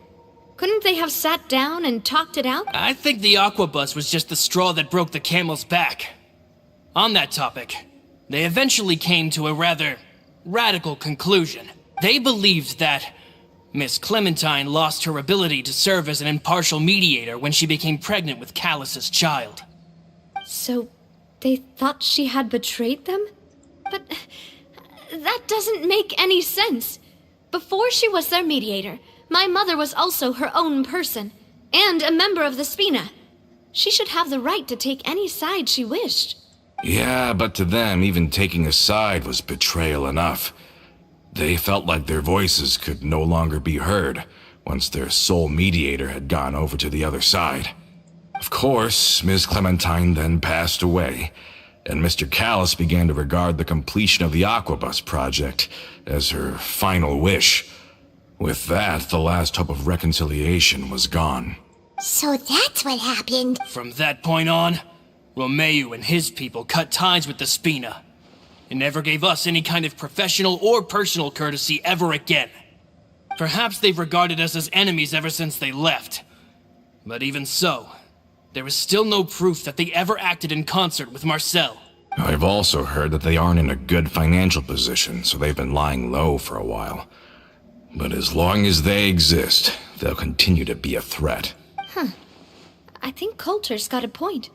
Speaker 2: Couldn't they have sat down and talked it out?
Speaker 3: I think the Aquabus was just the straw that broke the camel's back. On that topic, they eventually came to a rather radical conclusion. They believed that Miss Clementine lost her ability to serve as an impartial mediator when she became pregnant with Callas's child.
Speaker 2: So they thought she had betrayed them? But that doesn't make any sense. Before she was their mediator, my mother was also her own person, and a member of the Spina. She should have the right to take any side she wished.
Speaker 8: Yeah, but to them, even taking a side was betrayal enough. They felt like their voices could no longer be heard once their sole mediator had gone over to the other side. Of course, Ms. Clementine then passed away, and Mr. Callas began to regard the completion of the Aquabus project as her final wish. With that, the last hope of reconciliation was gone.
Speaker 5: So that's what happened.
Speaker 3: From that point on, Romeu and his people cut ties with the Spina, and never gave us any kind of professional or personal courtesy ever again. Perhaps they've regarded us as enemies ever since they left. But even so, there is still no proof that they ever acted in concert with Marcel.
Speaker 8: I've also heard that they aren't in a good financial position, so they've been lying low for a while. But as long as they exist, they'll continue to be a threat.
Speaker 2: I think Coulter's got a point.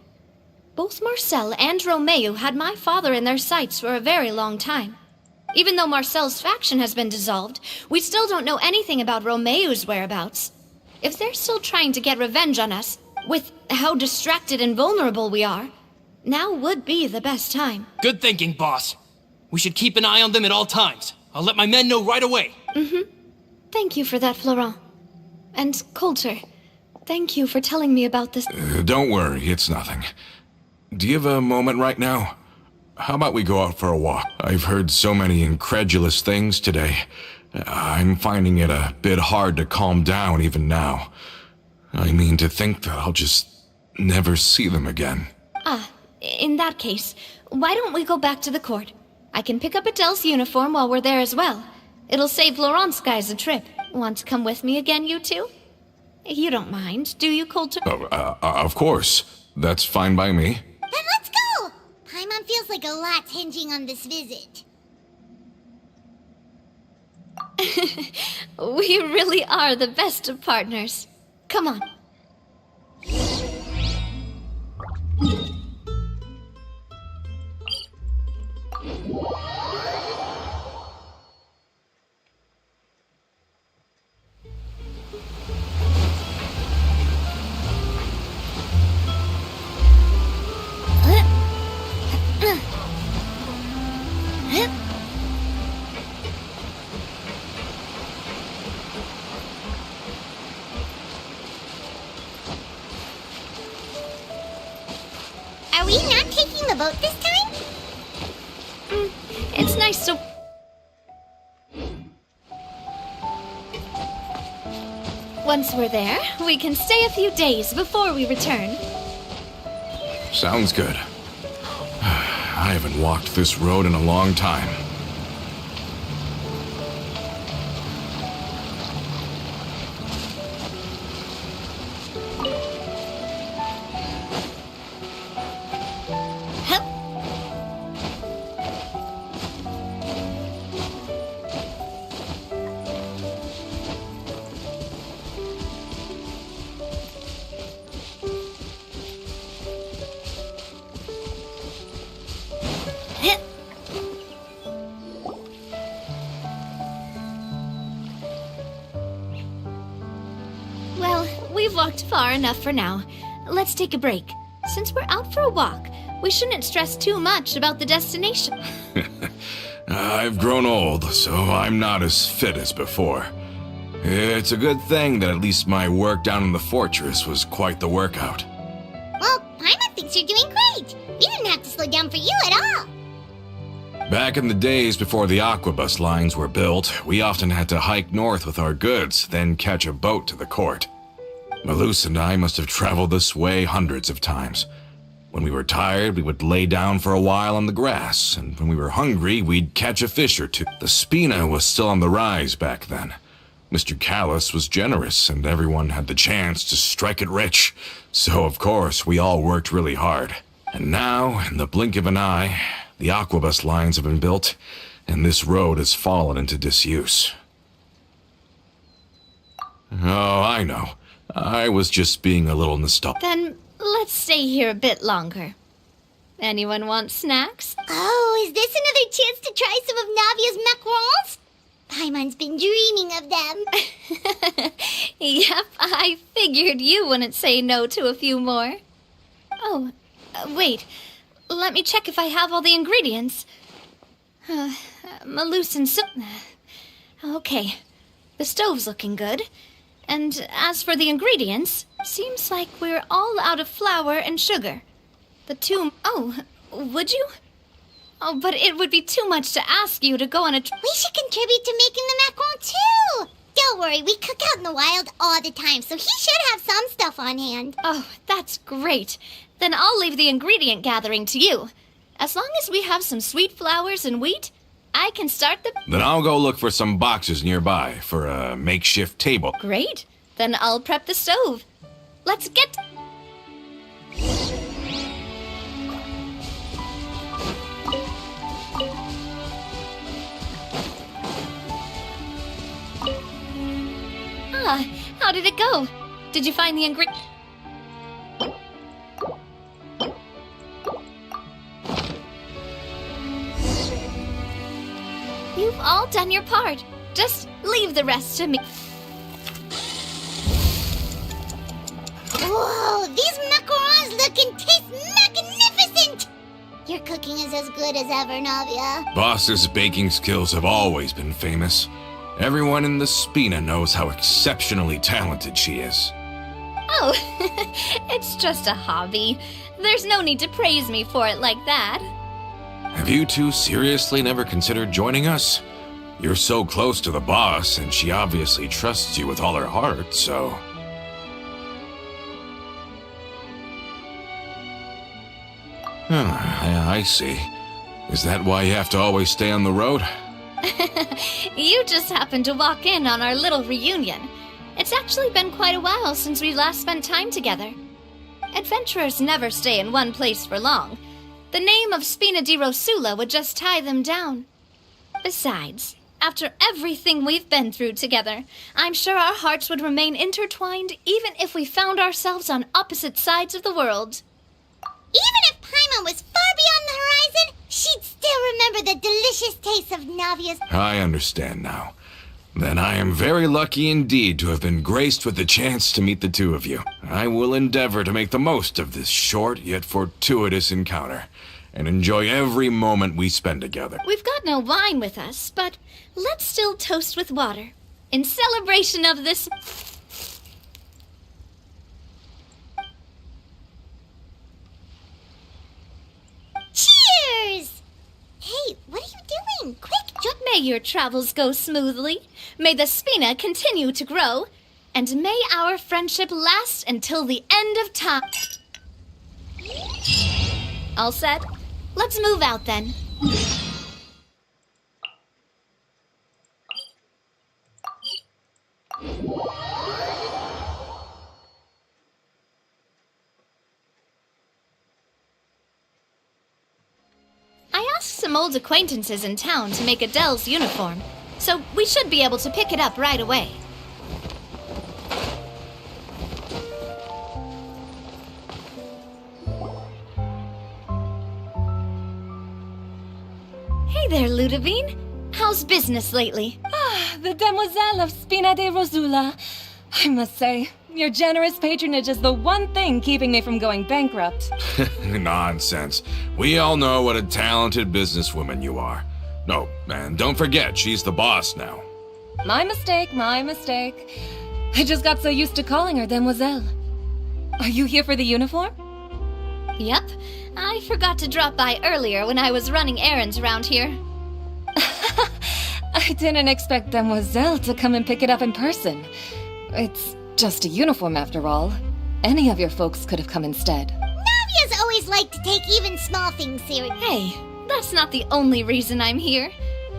Speaker 2: Both Marcel and Romeu had my father in their sights for a very long time. Even though Marcel's faction has been dissolved, we still don't know anything about Romeu's whereabouts. If they're still trying to get revenge on us, with how distracted and vulnerable we are, now would be the best time.
Speaker 3: Good thinking, boss. We should keep an eye on them at all times. I'll let my men know right away.
Speaker 2: Thank you for that, Florent. And Coulter, thank you for telling me about this.
Speaker 8: Don't worry, it's nothing. Do you have a moment right now? How about we go out for a walk? I've heard so many incredulous things today. I'm finding it a bit hard to calm down even now. I mean, to think that I'll just never see them again.
Speaker 2: In that case, why don't we go back to the court? I can pick up Adele's uniform while we're there as well. It'll save Laurent's guys a trip. Want to come with me again, you two? You don't mind, do you, Coulter?
Speaker 8: Of course. That's fine by me.
Speaker 5: Then let's go! Paimon feels like a lot's hinging on this visit.
Speaker 2: We really are the best of partners. Come on.
Speaker 5: Are we not taking the boat this time?
Speaker 2: It's nice to... Once we're there, we can stay a few days before we return.
Speaker 8: Sounds good. I haven't walked this road in a long time.
Speaker 2: Well, we've walked far enough for now. Let's take a break. Since we're out for a walk, we shouldn't stress too much about the destination.
Speaker 8: I've grown old, so I'm not as fit as before. It's a good thing that at least my work down in the fortress was quite the workout.
Speaker 5: Well, Paimon thinks you're doing great. We didn't have to slow down for you at all.
Speaker 8: Back in the days before the aquabus lines were built, we often had to hike north with our goods, then catch a boat to the court. Malus and I must have traveled this way hundreds of times. When we were tired, we would lay down for a while on the grass, and when we were hungry, we'd catch a fish or two. The Spina was still on the rise back then. Mr. Callis was generous, and everyone had the chance to strike it rich. So, of course, we all worked really hard. And now, in the blink of an eye, the aquabus lines have been built, and this road has fallen into disuse. Oh, I know. I was just being a little nostalgic.
Speaker 2: Then let's stay here a bit longer. Anyone want snacks?
Speaker 5: Oh, is this another chance to try some of Navia's macarons? Paimon's been dreaming of them.
Speaker 2: Yep, I figured you wouldn't say no to a few more. Oh, wait. Let me check if I have all the ingredients. Malus and Okay, the stove's looking good. And as for the ingredients, seems like we're all out of flour and sugar. The two... Oh, would you? Oh, but it would be too much to ask you to go on a...
Speaker 5: We should contribute to making the macaron too. Don't worry, we cook out in the wild all the time, so he should have some stuff on hand.
Speaker 2: Oh, that's great. Then I'll leave the ingredient gathering to you. As long as we have some sweet flowers and wheat, I can start the...
Speaker 8: Then I'll go look for some boxes nearby for a makeshift table.
Speaker 2: Great. Then I'll prep the stove. Let's get... Ah, how did it go? Did you find the ingredient? You've all done your part. Just leave the rest to me.
Speaker 5: Whoa, these macarons look and taste magnificent! Your cooking is as good as ever, Navia.
Speaker 8: Boss's baking skills have always been famous. Everyone in the Spina knows how exceptionally talented she is.
Speaker 2: Oh, it's just a hobby. There's no need to praise me for it like that.
Speaker 8: Have you two seriously never considered joining us? You're so close to the boss, and she obviously trusts you with all her heart, so... I see. Is that why you have to always stay on the road?
Speaker 2: You just happened to walk in on our little reunion. It's actually been quite a while since we last spent time together. Adventurers never stay in one place for long. The name of Spina di Rosula would just tie them down. Besides, after everything we've been through together, I'm sure our hearts would remain intertwined even if we found ourselves on opposite sides of the world.
Speaker 5: Even if Paimon was far beyond the horizon, she'd still remember the delicious taste of Navia's...
Speaker 8: I understand now. Then I am very lucky indeed to have been graced with the chance to meet the two of you. I will endeavor to make the most of this short yet fortuitous encounter, and enjoy every moment we spend together.
Speaker 2: We've got no wine with us, but let's still toast with water. In celebration of this...
Speaker 5: Cheers! Hey, what are you doing? Quick,
Speaker 2: May your travels go smoothly. May the Spina continue to grow. And may our friendship last until the end of time. All set? Let's move out then. I asked some old acquaintances in town to make Adele's uniform, so we should be able to pick it up right away. Hey there, Ludovine. How's business lately?
Speaker 6: The Demoiselle of Spina di Rosula. I must say, your generous patronage is the one thing keeping me from going bankrupt.
Speaker 8: Nonsense. We all know what a talented businesswoman you are. No, and don't forget, she's the boss now.
Speaker 6: My mistake, my mistake. I just got so used to calling her Demoiselle. Are you here for the uniform?
Speaker 2: Yep. I forgot to drop by earlier when I was running errands around here.
Speaker 6: I didn't expect Demoiselle to come and pick it up in person. It's just a uniform after all. Any of your folks could have come instead.
Speaker 5: Navia's always liked to take even small things seriously.
Speaker 2: Hey, that's not the only reason I'm here.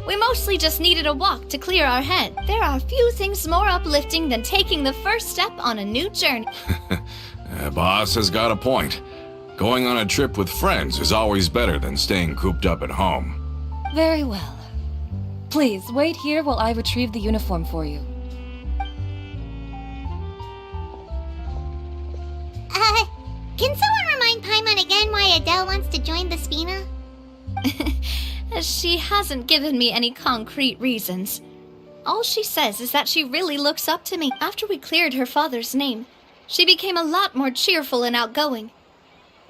Speaker 2: We mostly just needed a walk to clear our head. There are few things more uplifting than taking the first step on a new journey.
Speaker 8: Boss has got a point. Going on a trip with friends is always better than staying cooped up at home.
Speaker 6: Very well. Please, wait here while I retrieve the uniform for you.
Speaker 5: Can someone remind Paimon again why Adele wants to join the Spina?
Speaker 2: She hasn't given me any concrete reasons. All she says is that she really looks up to me. After we cleared her father's name, she became a lot more cheerful and outgoing.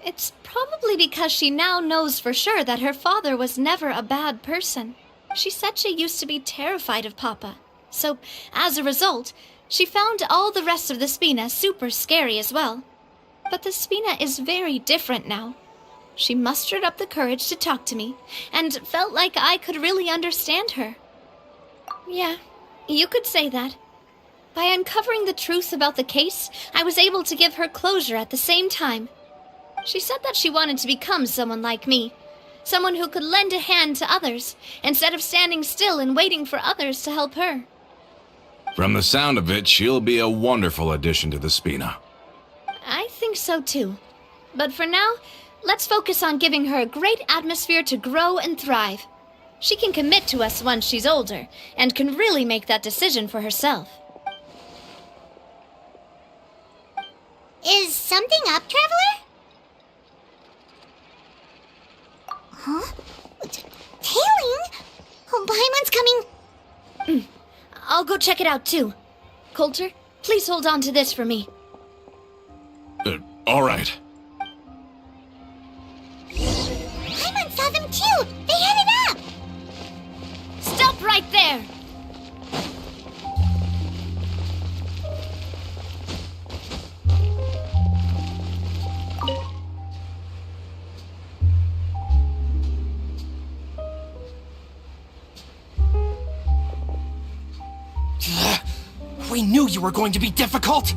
Speaker 2: It's probably because she now knows for sure that her father was never a bad person. She said she used to be terrified of Papa. So, as a result, she found all the rest of the Spina super scary as well. But the Spina is very different now. She mustered up the courage to talk to me, and felt like I could really understand her. Yeah, you could say that. By uncovering the truth about the case, I was able to give her closure at the same time. She said that she wanted to become someone like me. Someone who could lend a hand to others, instead of standing still and waiting for others to help her.
Speaker 8: From the sound of it, she'll be a wonderful addition to the Spina.
Speaker 2: I think so too. But for now, let's focus on giving her a great atmosphere to grow and thrive. She can commit to us once she's older, and can really make that decision for herself.
Speaker 5: Is something up, Traveler? Huh? Tailing? Oh, Paimon's coming.
Speaker 2: I'll go check it out too. Coulter, please hold on to this for me.
Speaker 8: All right.
Speaker 5: Paimon saw them too. They headed up.
Speaker 2: Stop right there!
Speaker 3: We knew you were going to be difficult!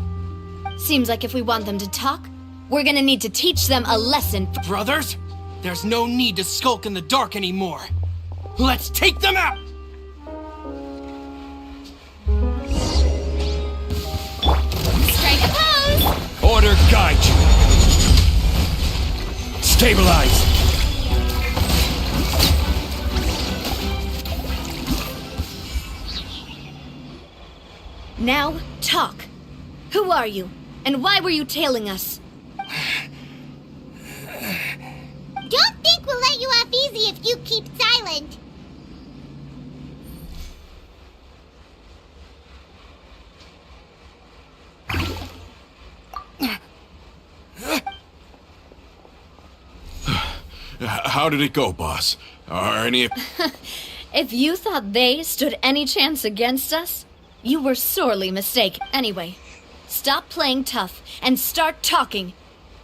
Speaker 2: Seems like if we want them to talk, we're gonna need to teach them a lesson.
Speaker 3: Brothers, there's no need to skulk in the dark anymore. Let's take them out!
Speaker 2: Strike a pose!
Speaker 3: Order guide you. Stabilize.
Speaker 2: Now, talk. Who are you? And why were you tailing us?
Speaker 5: Don't think we'll let you off easy if you keep silent.
Speaker 8: How did it go, boss? Are any...
Speaker 2: If you thought they stood any chance against us, you were sorely mistaken. Anyway, stop playing tough and start talking.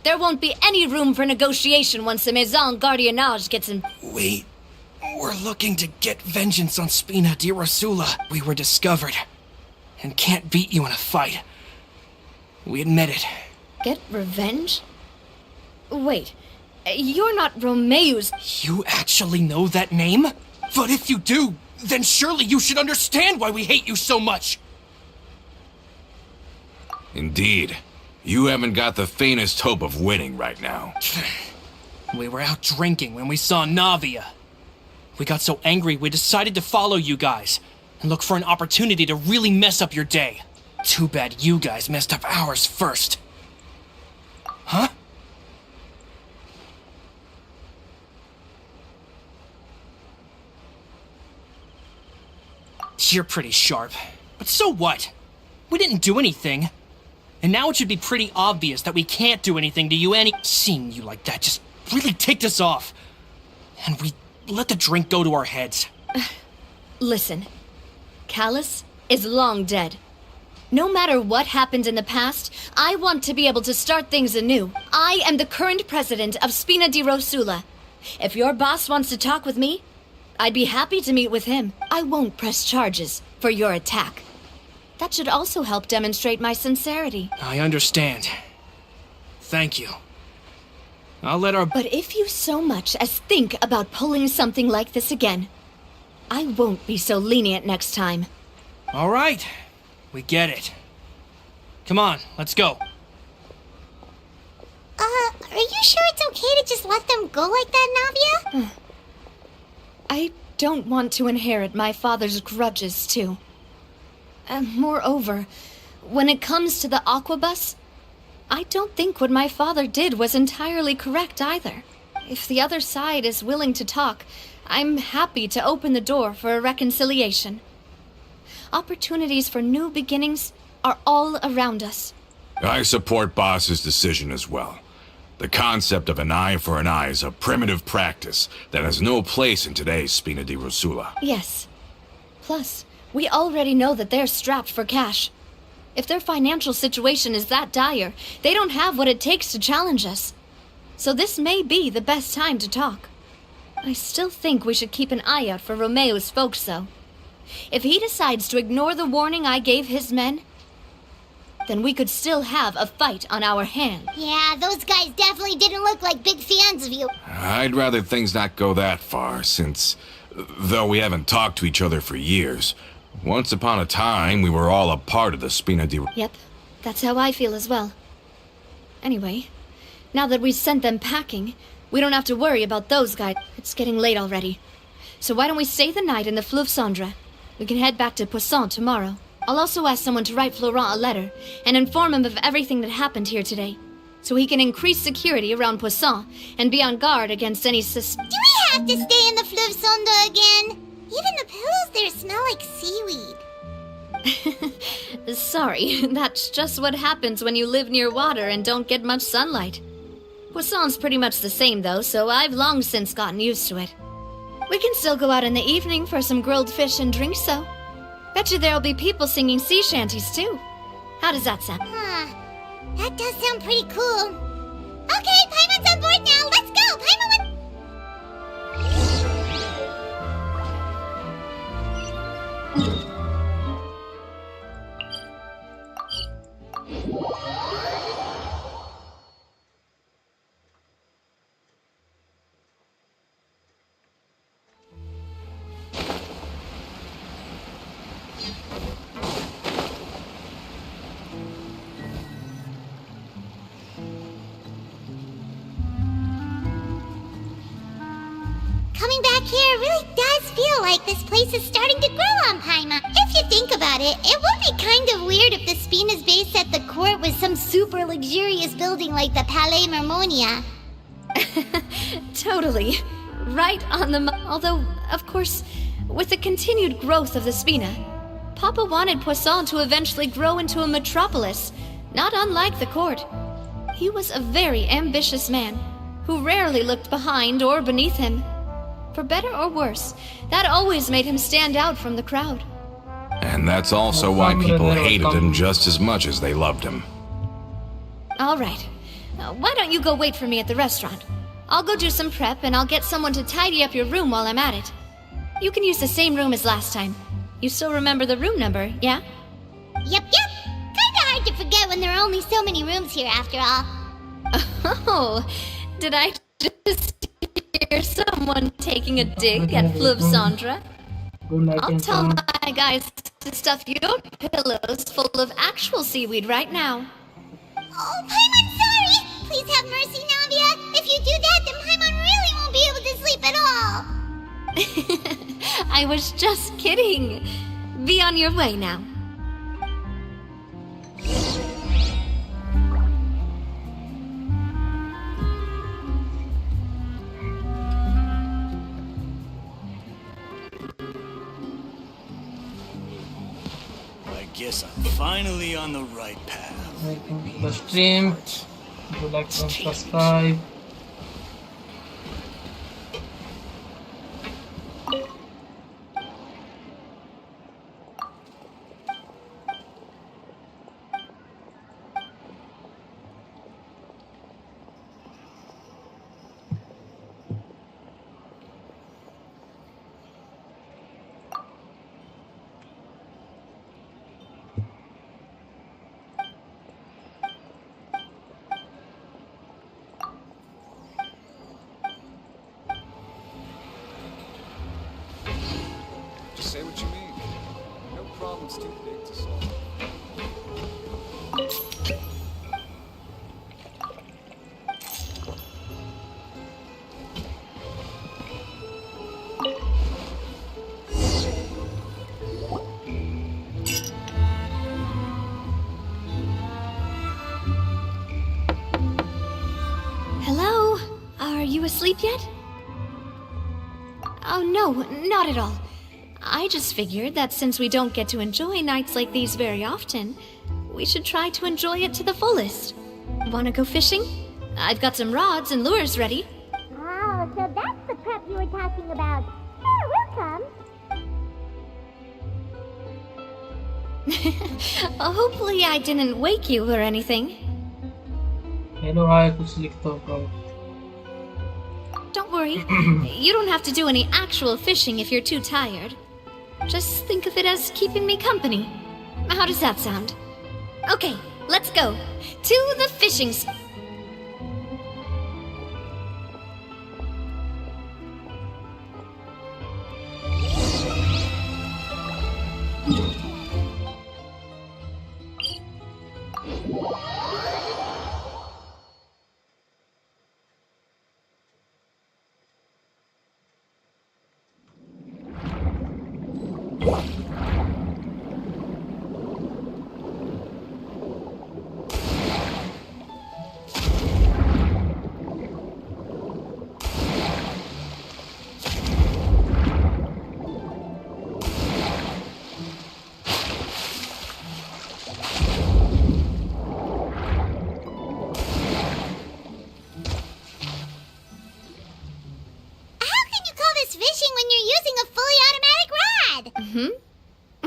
Speaker 2: There won't be any room for negotiation once the Maison Gardiennage gets in.
Speaker 3: We're looking to get vengeance on Spina di Rosula. We were discovered and can't beat you in a fight. We admit it.
Speaker 2: Get revenge? Wait, you're not Romeo's.
Speaker 3: You actually know that name? But if you do, then surely you should understand why we hate you so much.
Speaker 8: Indeed. You haven't got the faintest hope of winning right now.
Speaker 3: We were out drinking when we saw Navia. We got so angry we decided to follow you guys and look for an opportunity to really mess up your day. Too bad you guys messed up ours first. Huh? You're pretty sharp. But so what? We didn't do anything. And now it should be pretty obvious that we can't do anything to you Seeing you like that just really ticked us off. And we let the drink go to our heads.
Speaker 2: Listen, Callus is long dead. No matter what happened in the past, I want to be able to start things anew. I am the current president of Spina di Rosula. If your boss wants to talk with me, I'd be happy to meet with him. I won't press charges for your attack. That should also help demonstrate my sincerity.
Speaker 3: I understand. Thank you. I'll let our...
Speaker 2: But if you so much as think about pulling something like this again, I won't be so lenient next time.
Speaker 3: All right. We get it. Come on, let's go.
Speaker 5: Are you sure it's okay to just let them go like that, Navia?
Speaker 2: I don't want to inherit my father's grudges, too. Moreover, when it comes to the Aquabus, I don't think what my father did was entirely correct either. If the other side is willing to talk, I'm happy to open the door for a reconciliation. Opportunities for new beginnings are all around us.
Speaker 8: I support Boss's decision as well. The concept of an eye for an eye is a primitive practice that has no place in today's Spina di Rosula.
Speaker 2: Yes. Plus, we already know that they're strapped for cash. If their financial situation is that dire, they don't have what it takes to challenge us. So this may be the best time to talk. I still think we should keep an eye out for Romeo's folks, though. If he decides to ignore the warning I gave his men, then we could still have a fight on our hands.
Speaker 5: Yeah, those guys definitely didn't look like big fans of you.
Speaker 8: I'd rather things not go that far, since, though we haven't talked to each other for years, once upon a time we were all a part of the Spina di...
Speaker 2: Yep, that's how I feel as well. Anyway, now that we've sent them packing, we don't have to worry about those guys. It's getting late already. So why don't we stay the night in the Fleuve Cendre? We can head back to Poisson tomorrow. I'll also ask someone to write Florent a letter and inform him of everything that happened here today, so he can increase security around Poisson and be on guard against any
Speaker 5: Do we have to stay in the Fleuve Cendre again? Even the pillows there smell like seaweed.
Speaker 2: Sorry, that's just what happens when you live near water and don't get much sunlight. Poisson's pretty much the same though, so I've long since gotten used to it. We can still go out in the evening for some grilled fish and drinks though. Bet you there'll be people singing sea shanties too. How does that sound?
Speaker 5: That does sound pretty cool. Okay, Paimon's on board now. Let's go, Paimon! Coming back here really does feel like this place is starting to grow on Paimon. If you think about it, it would be kind of weird if the Spina's base at the court was some super luxurious building like the Palais Mermonia.
Speaker 2: Totally. Right on the although, of course, with the continued growth of the Spina, Papa wanted Poisson to eventually grow into a metropolis, not unlike the court. He was a very ambitious man, who rarely looked behind or beneath him. For better or worse, that always made him stand out from the crowd.
Speaker 8: And that's also why people hated him just as much as they loved him.
Speaker 2: All right. Why don't you go wait for me at the restaurant? I'll go do some prep and I'll get someone to tidy up your room while I'm at it. You can use the same room as last time. You still remember the room number, yeah?
Speaker 5: Yep. Kinda hard to forget when there are only so many rooms here after all.
Speaker 2: Oh, did I just hear someone taking a dig at Fleuve Cendre?
Speaker 1: Good night
Speaker 2: I'll
Speaker 1: and
Speaker 2: tell
Speaker 1: fun.
Speaker 2: my guys to stuff your pillows full of actual seaweed right now.
Speaker 5: Oh, Paimon, sorry! Please have mercy, Navia. If you do that, then Paimon really won't be able to sleep at all.
Speaker 2: I was just kidding. Be on your way now.
Speaker 9: I guess I'm finally on the right path.
Speaker 1: Welcome to the stream. If you like, and subscribe.
Speaker 10: Just say what you mean. No problem's too big to solve.
Speaker 2: Hello? Are you asleep yet? Oh, no, not at all. I just figured that since we don't get to enjoy nights like these very often, we should try to enjoy it to the fullest. Wanna go fishing? I've got some rods and lures ready.
Speaker 5: Oh, so that's the prep you were talking about. Sure, we'll come.
Speaker 2: Hopefully I didn't wake you or anything.
Speaker 1: Hello hi कुछ लिखता हूँ.
Speaker 2: Don't worry. You don't have to do any actual fishing if you're too tired. Just think of it as keeping me company. How does that sound? Okay, Let's go to the fishing spot.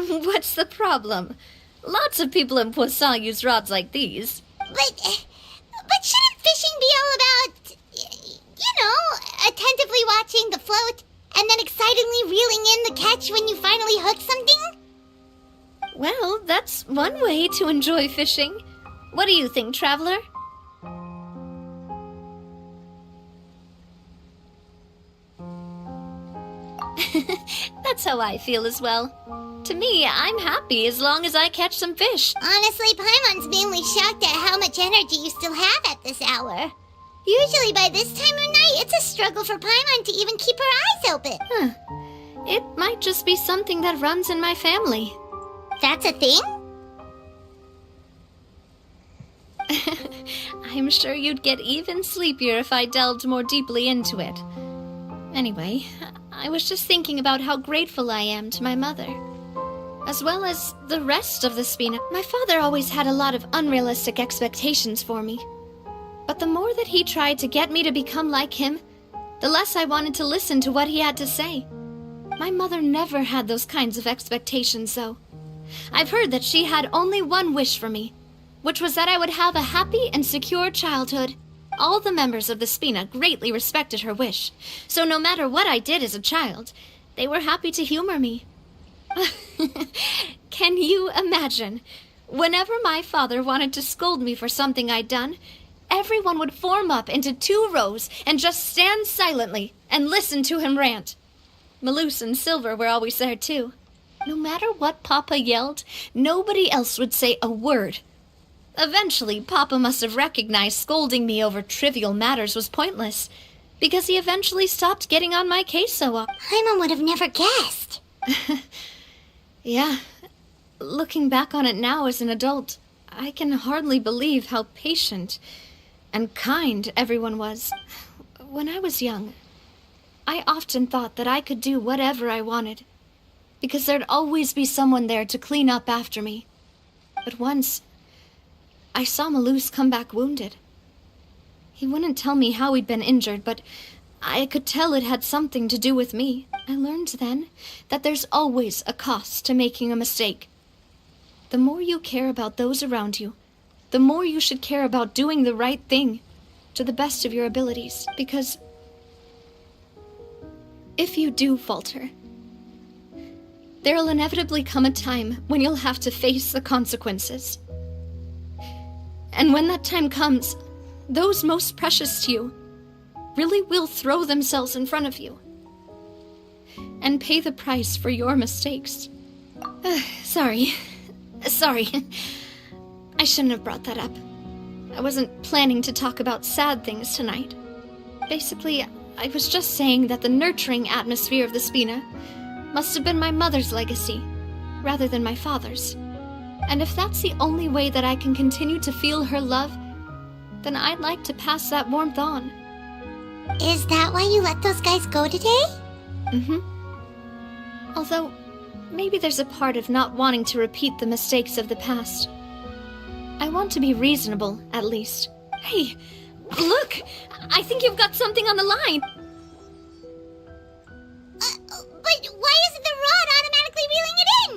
Speaker 2: What's the problem? Lots of people in Poisson use rods like these.
Speaker 5: But shouldn't fishing be all about, attentively watching the float and then excitedly reeling in the catch when you finally hook something?
Speaker 2: Well, that's one way to enjoy fishing. What do you think, Traveler? That's how I feel as well. To me, I'm happy as long as I catch some fish.
Speaker 5: Honestly, Paimon's mainly shocked at how much energy you still have at this hour. Usually by this time of night, it's a struggle for Paimon to even keep her eyes open.
Speaker 2: It might just be something that runs in my family.
Speaker 5: That's a thing?
Speaker 2: I'm sure you'd get even sleepier if I delved more deeply into it. Anyway, I was just thinking about how grateful I am to my mother, as well as the rest of the Spina. My father always had a lot of unrealistic expectations for me. But the more that he tried to get me to become like him, the less I wanted to listen to what he had to say. My mother never had those kinds of expectations, though. I've heard that she had only one wish for me, which was that I would have a happy and secure childhood. All the members of the Spina greatly respected her wish, so no matter what I did as a child, they were happy to humor me. Can you imagine? Whenever my father wanted to scold me for something I'd done, everyone would form up into 2 rows and just stand silently and listen to him rant. Malouse and Silver were always there too. No matter what Papa yelled, nobody else would say a word. Eventually, Papa must have recognized scolding me over trivial matters was pointless, because he eventually stopped getting on my case so often.
Speaker 5: Paimon would have never guessed.
Speaker 2: Yeah. Looking back on it now as an adult, I can hardly believe how patient and kind everyone was. When I was young, I often thought that I could do whatever I wanted, because there'd always be someone there to clean up after me. But once, I saw Malouse come back wounded. He wouldn't tell me how he'd been injured, but I could tell it had something to do with me. I learned then that there's always a cost to making a mistake. The more you care about those around you, the more you should care about doing the right thing to the best of your abilities. Because if you do falter, there'll inevitably come a time when you'll have to face the consequences. And when that time comes, those most precious to you really will throw themselves in front of you and pay the price for your mistakes. Sorry. I shouldn't have brought that up. I wasn't planning to talk about sad things tonight. Basically, I was just saying that the nurturing atmosphere of the Spina must have been my mother's legacy, rather than my father's. And if that's the only way that I can continue to feel her love, then I'd like to pass that warmth on.
Speaker 5: Is that why you let those guys go today?
Speaker 2: Mm-hmm. Although, maybe there's a part of not wanting to repeat the mistakes of the past. I want to be reasonable, at least. Hey, look! I think you've got something on the line!
Speaker 5: But why isn't the rod automatically reeling it in?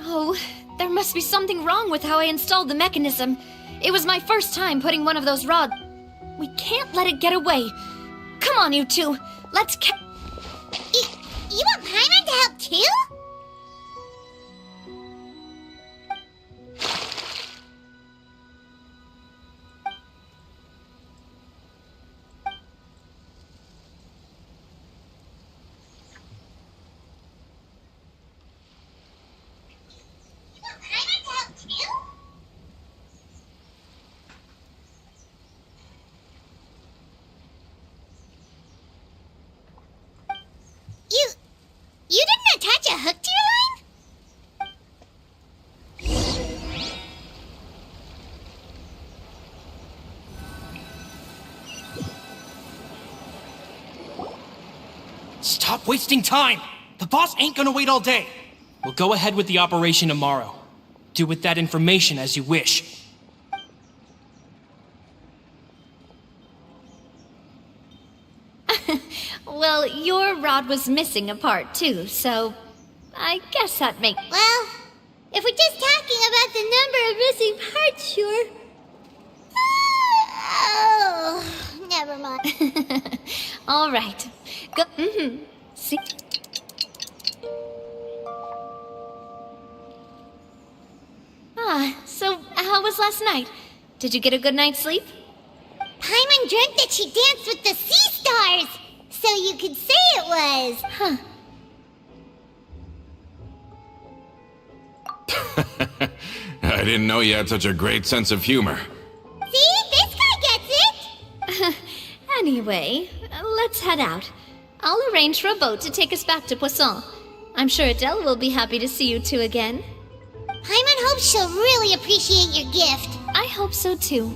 Speaker 2: Oh, there must be something wrong with how I installed the mechanism. It was my first time putting one of those rods. We can't let it get away. Come on, you two. Let's
Speaker 5: You want Paimon to help too?
Speaker 3: Stop wasting time! The boss ain't gonna wait all day. We'll go ahead with the operation tomorrow. Do with that information as you wish.
Speaker 2: Well, your rod was missing a part too, so I guess that makes...
Speaker 5: Well, if we're just talking about the number of missing parts, sure. Oh, never mind.
Speaker 2: All right. Go. See. So how was last night? Did you get a good night's sleep?
Speaker 5: Paimon dreamt that she danced with the sea stars, so you could say it was.
Speaker 2: Huh.
Speaker 8: I didn't know you had such a great sense of humor.
Speaker 5: See? This guy gets it!
Speaker 2: Anyway, let's head out. I'll arrange for a boat to take us back to Poisson. I'm sure Adele will be happy to see you two again.
Speaker 5: Paimon hopes she'll really appreciate your gift.
Speaker 2: I hope so too.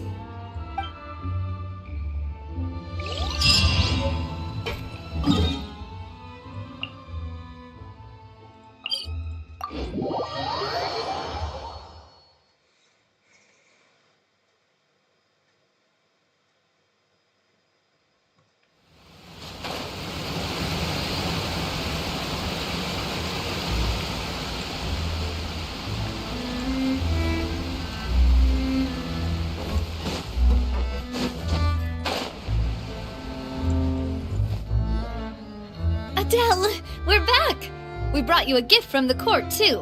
Speaker 2: Adele, we're back! We brought you a gift from the court, too.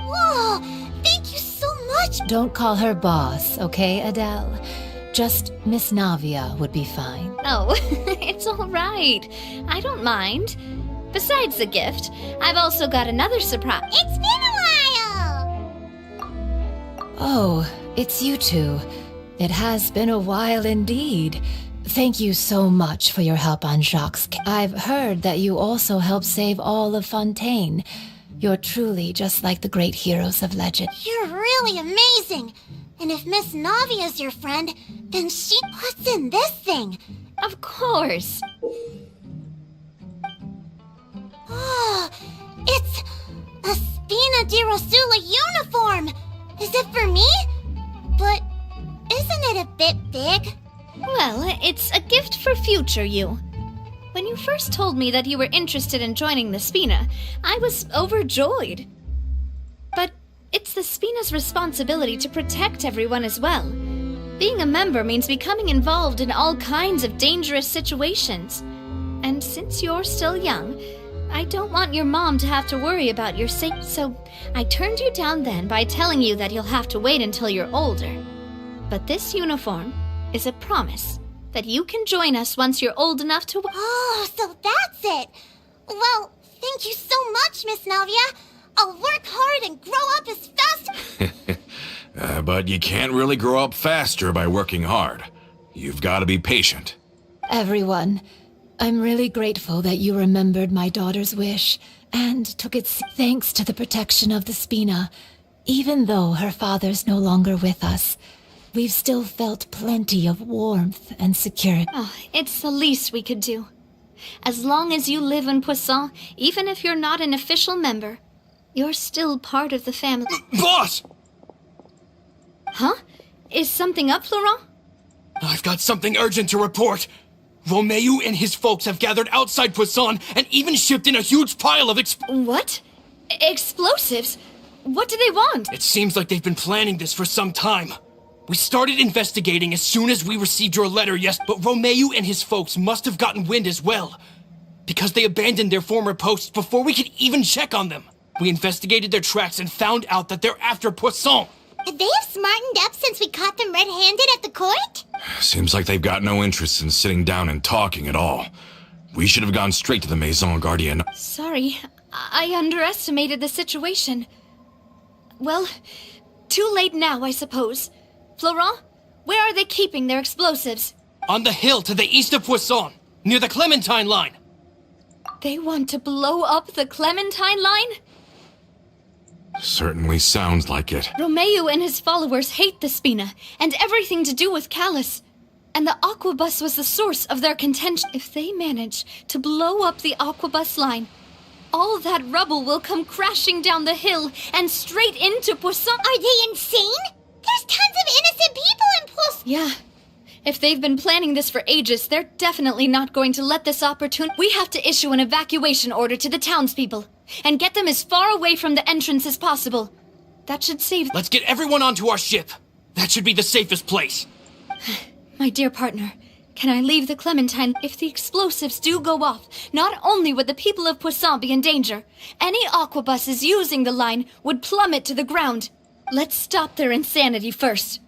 Speaker 5: Whoa! Thank you so much!
Speaker 6: Don't call her boss, okay, Adele? Just Miss Navia would be fine.
Speaker 2: Oh, it's all right. I don't mind. Besides the gift, I've also got another surprise.
Speaker 5: It's been a while!
Speaker 6: Oh, it's you two. It has been a while indeed. Thank you so much for your help on Jacques. I've heard that you also helped save all of Fontaine. You're truly just like the great heroes of legend.
Speaker 5: You're really amazing! And if Miss Navia's your friend, then she puts in this thing.
Speaker 2: Of course.
Speaker 5: Oh, it's a Spina di Rosula uniform! Is it for me? But isn't it a bit big?
Speaker 2: Well, it's a gift for future you. When you first told me that you were interested in joining the Spina, I was overjoyed. But it's the Spina's responsibility to protect everyone as well. Being a member means becoming involved in all kinds of dangerous situations. And since you're still young, I don't want your mom to have to worry about your safety. So I turned you down then by telling you that you'll have to wait until you're older. But this uniform is a promise that you can join us once you're old enough to...
Speaker 5: Oh, so that's it! Well, thank you so much, Miss Navia. I'll work hard and grow up as fast...
Speaker 8: But you can't really grow up faster by working hard. You've got to be patient.
Speaker 6: Everyone, I'm really grateful that you remembered my daughter's wish and took it thanks to the protection of the Spina. Even though her father's no longer with us, we've still felt plenty of warmth and security.
Speaker 2: Oh, it's the least we could do. As long as you live in Poisson, even if you're not an official member, you're still part of the family.
Speaker 3: Boss!
Speaker 2: Huh? Is something up, Florent?
Speaker 3: I've got something urgent to report. Romeo and his folks have gathered outside Poisson and even shipped in a huge pile of
Speaker 2: What? Explosives? What do they want?
Speaker 3: It seems like they've been planning this for some time. We started investigating as soon as we received your letter, yes, but Romeo and his folks must have gotten wind as well. Because they abandoned their former posts before we could even check on them. We investigated their tracks and found out that they're after Poisson.
Speaker 5: Could they have smartened up since we caught them red-handed at the court?
Speaker 8: Seems like they've got no interest in sitting down and talking at all. We should have gone straight to the Maison Gardienne.
Speaker 2: Sorry, I underestimated the situation. Well, too late now, I suppose. Florent, where are they keeping their explosives?
Speaker 3: On the hill to the east of Poisson, near the Clementine line.
Speaker 2: They want to blow up the Clementine line?
Speaker 8: Certainly sounds like it.
Speaker 2: Romeo and his followers hate the Spina and everything to do with Callus. And the Aquabus was the source of their contention. If they manage to blow up the Aquabus line, all that rubble will come crashing down the hill and straight into Poisson.
Speaker 5: Are they insane? There's tons of innocent people in Poisson.
Speaker 2: Yeah. If they've been planning this for ages, they're definitely not going to let this opportunity. We have to issue an evacuation order to the townspeople and get them as far away from the entrance as possible. That should save.
Speaker 3: Let's get everyone onto our ship. That should be the safest place.
Speaker 2: My dear partner, can I leave the Clementine? If the explosives do go off, not only would the people of Poisson be in danger, any Aquabuses using the line would plummet to the ground. Let's stop their insanity first,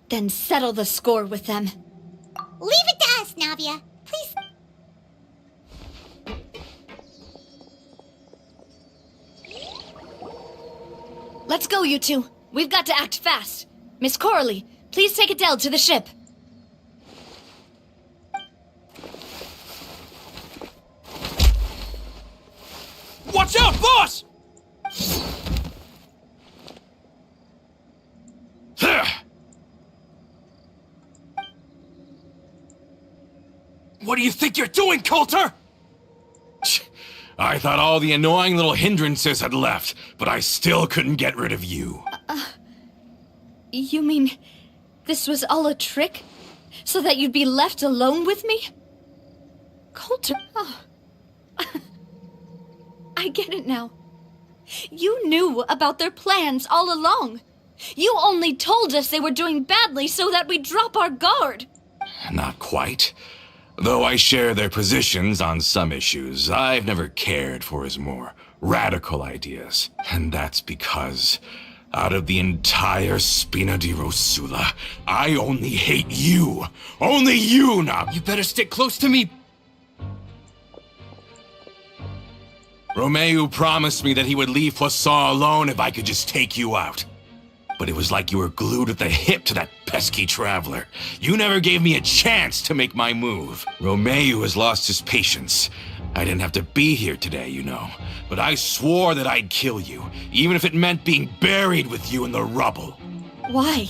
Speaker 2: then settle the score with them.
Speaker 5: Leave it to us, Navia. Please.
Speaker 2: Let's go, you two. We've got to act fast. Miss Coralie, please take Adele to the ship.
Speaker 3: Watch out, boss! What do you think you're doing, Coulter?
Speaker 8: I thought all the annoying little hindrances had left, but I still couldn't get rid of you.
Speaker 2: You mean this was all a trick? So that you'd be left alone with me? Coulter, oh. I get it now. You knew about their plans all along. You only told us they were doing badly so that we'd drop our guard.
Speaker 8: Not quite. Though I share their positions on some issues, I've never cared for his more radical ideas. And that's because, out of the entire Spina di Rosula, I only hate you. Only you, Nab.
Speaker 3: You better stick close to me.
Speaker 8: Romeu promised me that he would leave Poisson alone if I could just take you out. But it was like you were glued at the hip to that pesky traveler. You never gave me a chance to make my move. Romeu has lost his patience. I didn't have to be here today, you know. But I swore that I'd kill you, even if it meant being buried with you in the rubble.
Speaker 2: Why?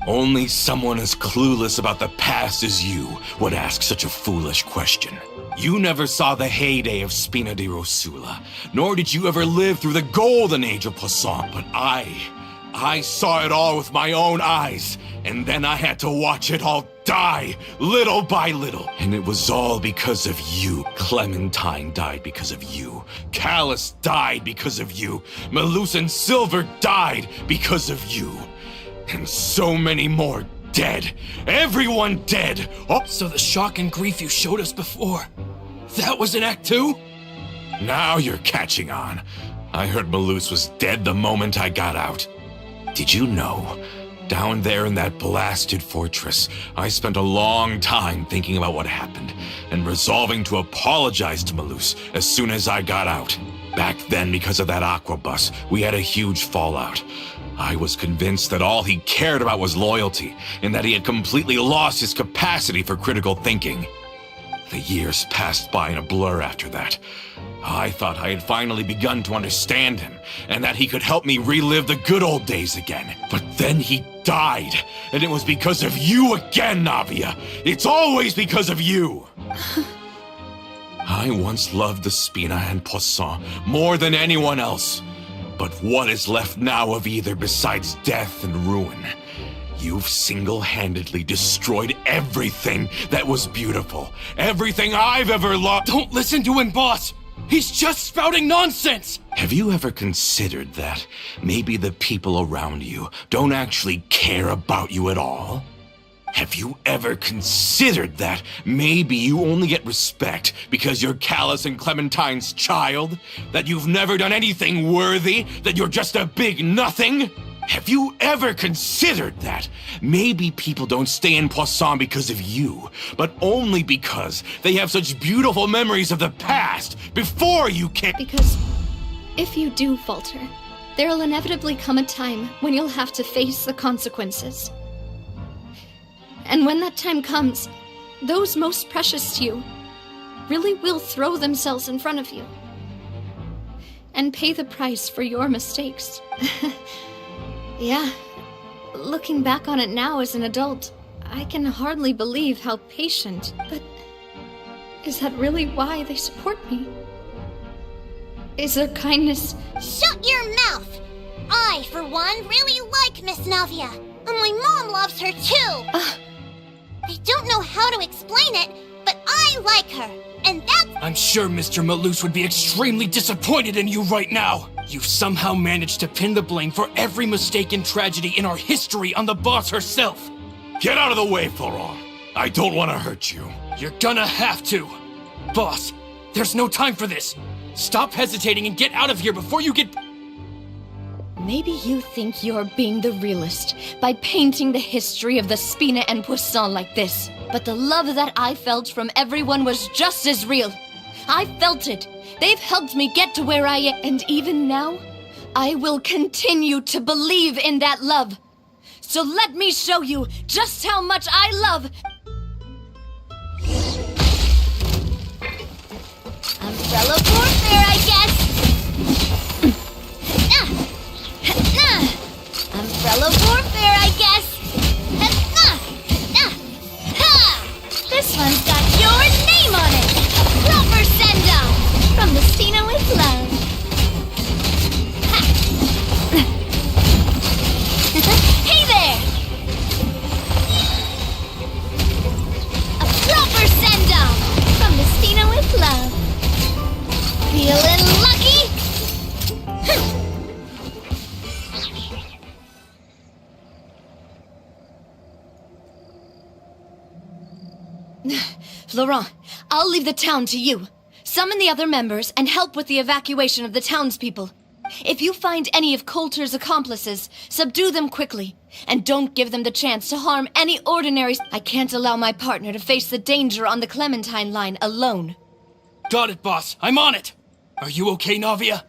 Speaker 8: Only someone as clueless about the past as you would ask such a foolish question. You never saw the heyday of Spina di Rosula, nor did you ever live through the golden age of Poisson, but I saw it all with my own eyes, and then I had to watch it all die, little by little. And it was all because of you. Clementine died because of you. Callus died because of you. Malus and Silver died because of you. And so many more dead. Everyone dead. Oh.
Speaker 3: So the shock and grief you showed us before, that was in Act 2?
Speaker 8: Now you're catching on. I heard Malus was dead the moment I got out. Did you know? Down there in that blasted fortress, I spent a long time thinking about what happened and resolving to apologize to Malus as soon as I got out. Back then, because of that Aquabus, we had a huge fallout. I was convinced that all he cared about was loyalty and that he had completely lost his capacity for critical thinking. The years passed by in a blur after that. I thought I had finally begun to understand him, and that he could help me relive the good old days again. But then he died, and it was because of you again, Navia. It's always because of you. I once loved the Spina and Poisson more than anyone else. But what is left now of either besides death and ruin? You've single-handedly destroyed everything that was beautiful. Everything I've ever loved.
Speaker 3: Don't listen to him, boss! He's just spouting nonsense!
Speaker 8: Have you ever considered that maybe the people around you don't actually care about you at all? Have you ever considered that maybe you only get respect because you're Callus and Clementine's child? That you've never done anything worthy? That you're just a big nothing? Have you ever considered that maybe people don't stay in Poisson because of you, but only because they have such beautiful memories of the past before you came?
Speaker 2: Because if you do falter, there'll inevitably come a time when you'll have to face the consequences. And when that time comes, those most precious to you really will throw themselves in front of you and pay the price for your mistakes. Yeah, looking back on it now as an adult, I can hardly believe how patient, but is that really why they support me? Is their kindness...
Speaker 5: Shut your mouth! I, for one, really like Miss Navia, and my mom loves her too! I don't know how to explain it, but I like her, and that's...
Speaker 3: I'm sure Mr. Malus would be extremely disappointed in you right now. You somehow managed to pin the blame for every mistake and tragedy in our history on the boss herself.
Speaker 8: Get out of the way, Florent. I don't want to hurt you.
Speaker 3: You're gonna have to. Boss, there's no time for this. Stop hesitating and get out of here before you get...
Speaker 2: Maybe you think you're being the realist by painting the history of the Spina and Poisson like this. But the love that I felt from everyone was just as real. I felt it. They've helped me get to where I am. And even now, I will continue to believe in that love. So let me show you just how much I love...
Speaker 5: Umbrella warfare, I guess! Umbrella warfare, I guess!
Speaker 2: This one's got your name on it! A proper send-off! From the Spina with love. Hey there! A proper send-off! From the Spina with love. Feeling lucky? Florent, I'll leave the town to you. Summon the other members and help with the evacuation of the townspeople. If you find any of Coulter's accomplices, subdue them quickly. And don't give them the chance to harm any ordinary... I can't allow my partner to face the danger on the Clementine line alone.
Speaker 3: Got it, boss. I'm on it. Are you okay, Navia?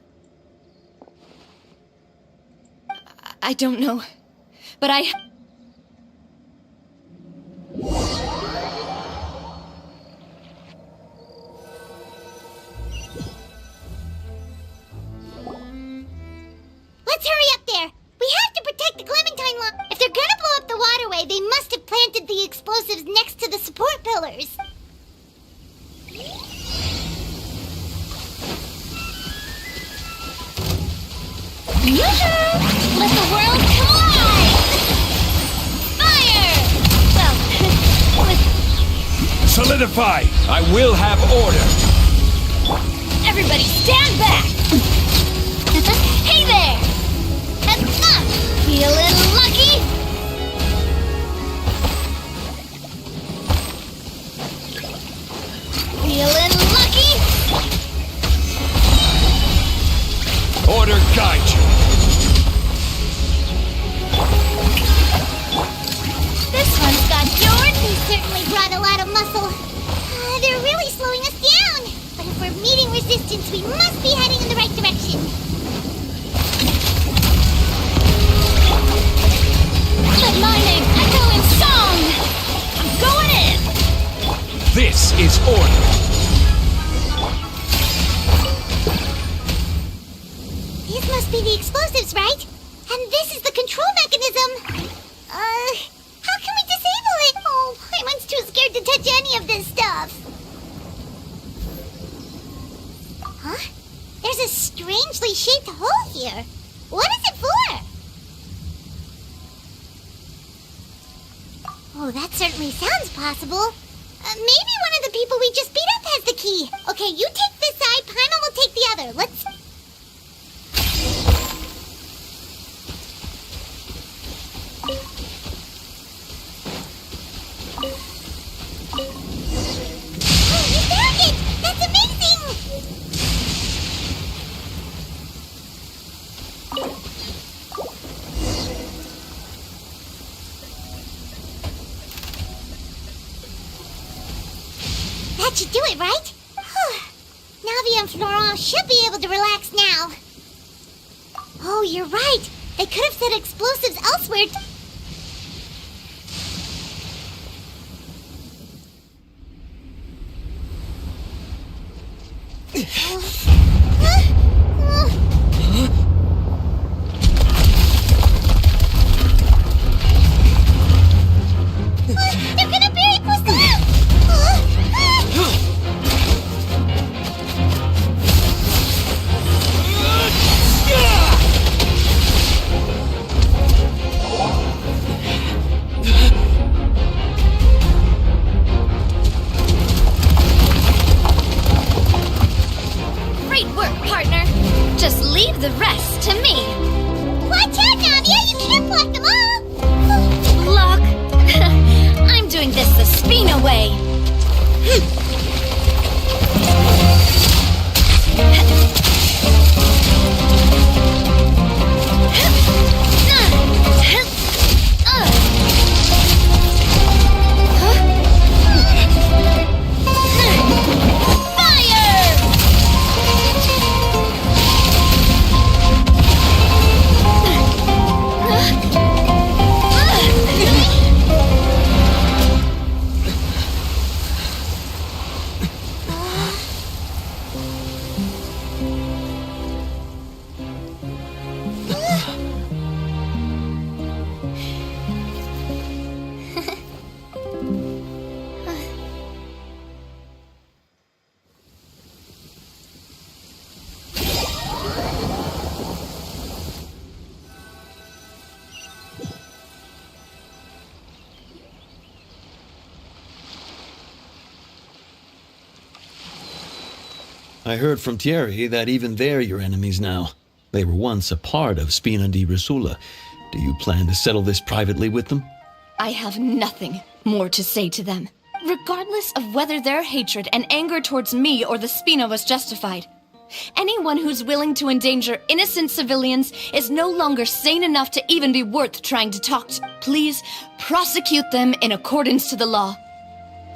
Speaker 2: I don't know, but I...
Speaker 5: Let's hurry up there! We have to protect the Clementine line! If they're gonna blow up the waterway, they must have planted the explosives next to the support pillars!
Speaker 2: Let the world collide! Fire! Well,
Speaker 11: Solidify! I will have order!
Speaker 2: everybody stand back! Hey there! Feeling lucky? Feeling lucky?
Speaker 11: Order guide you!
Speaker 5: This one's got yours. He certainly brought a lot of muscle. They're really slowing us down. But if we're meeting resistance, we must be heading in the right direction.
Speaker 2: Let my name echo in song! I'm going in!
Speaker 11: This is order!
Speaker 5: These must be the explosives, right? And this is the control mechanism. How can we disable it? Oh, Paimon's too scared to touch any of this stuff. Huh? There's a strangely shaped hole here. What is it for? Oh, that certainly sounds possible. Maybe one of the people we just beat up has the key. Okay, you take this side, Paimon will take the other. Let's... Oh, we found it! That's amazing! That should do it, right? Navi and Florent should be able to relax now. Oh, you're right. They could have set explosives elsewhere.
Speaker 2: just leave the rest to me.
Speaker 5: Watch out, Navia! You can't block them all!
Speaker 2: Block? I'm doing this the Spina way.
Speaker 12: I heard from Thierry that even they're your enemies now. They were once a part of Spina di Rosula. Do you plan to settle this privately with them?
Speaker 2: I have nothing more to say to them, regardless of whether their hatred and anger towards me or the Spina was justified. Anyone who's willing to endanger innocent civilians is no longer sane enough to even be worth trying to talk to. Please prosecute them in accordance to the law.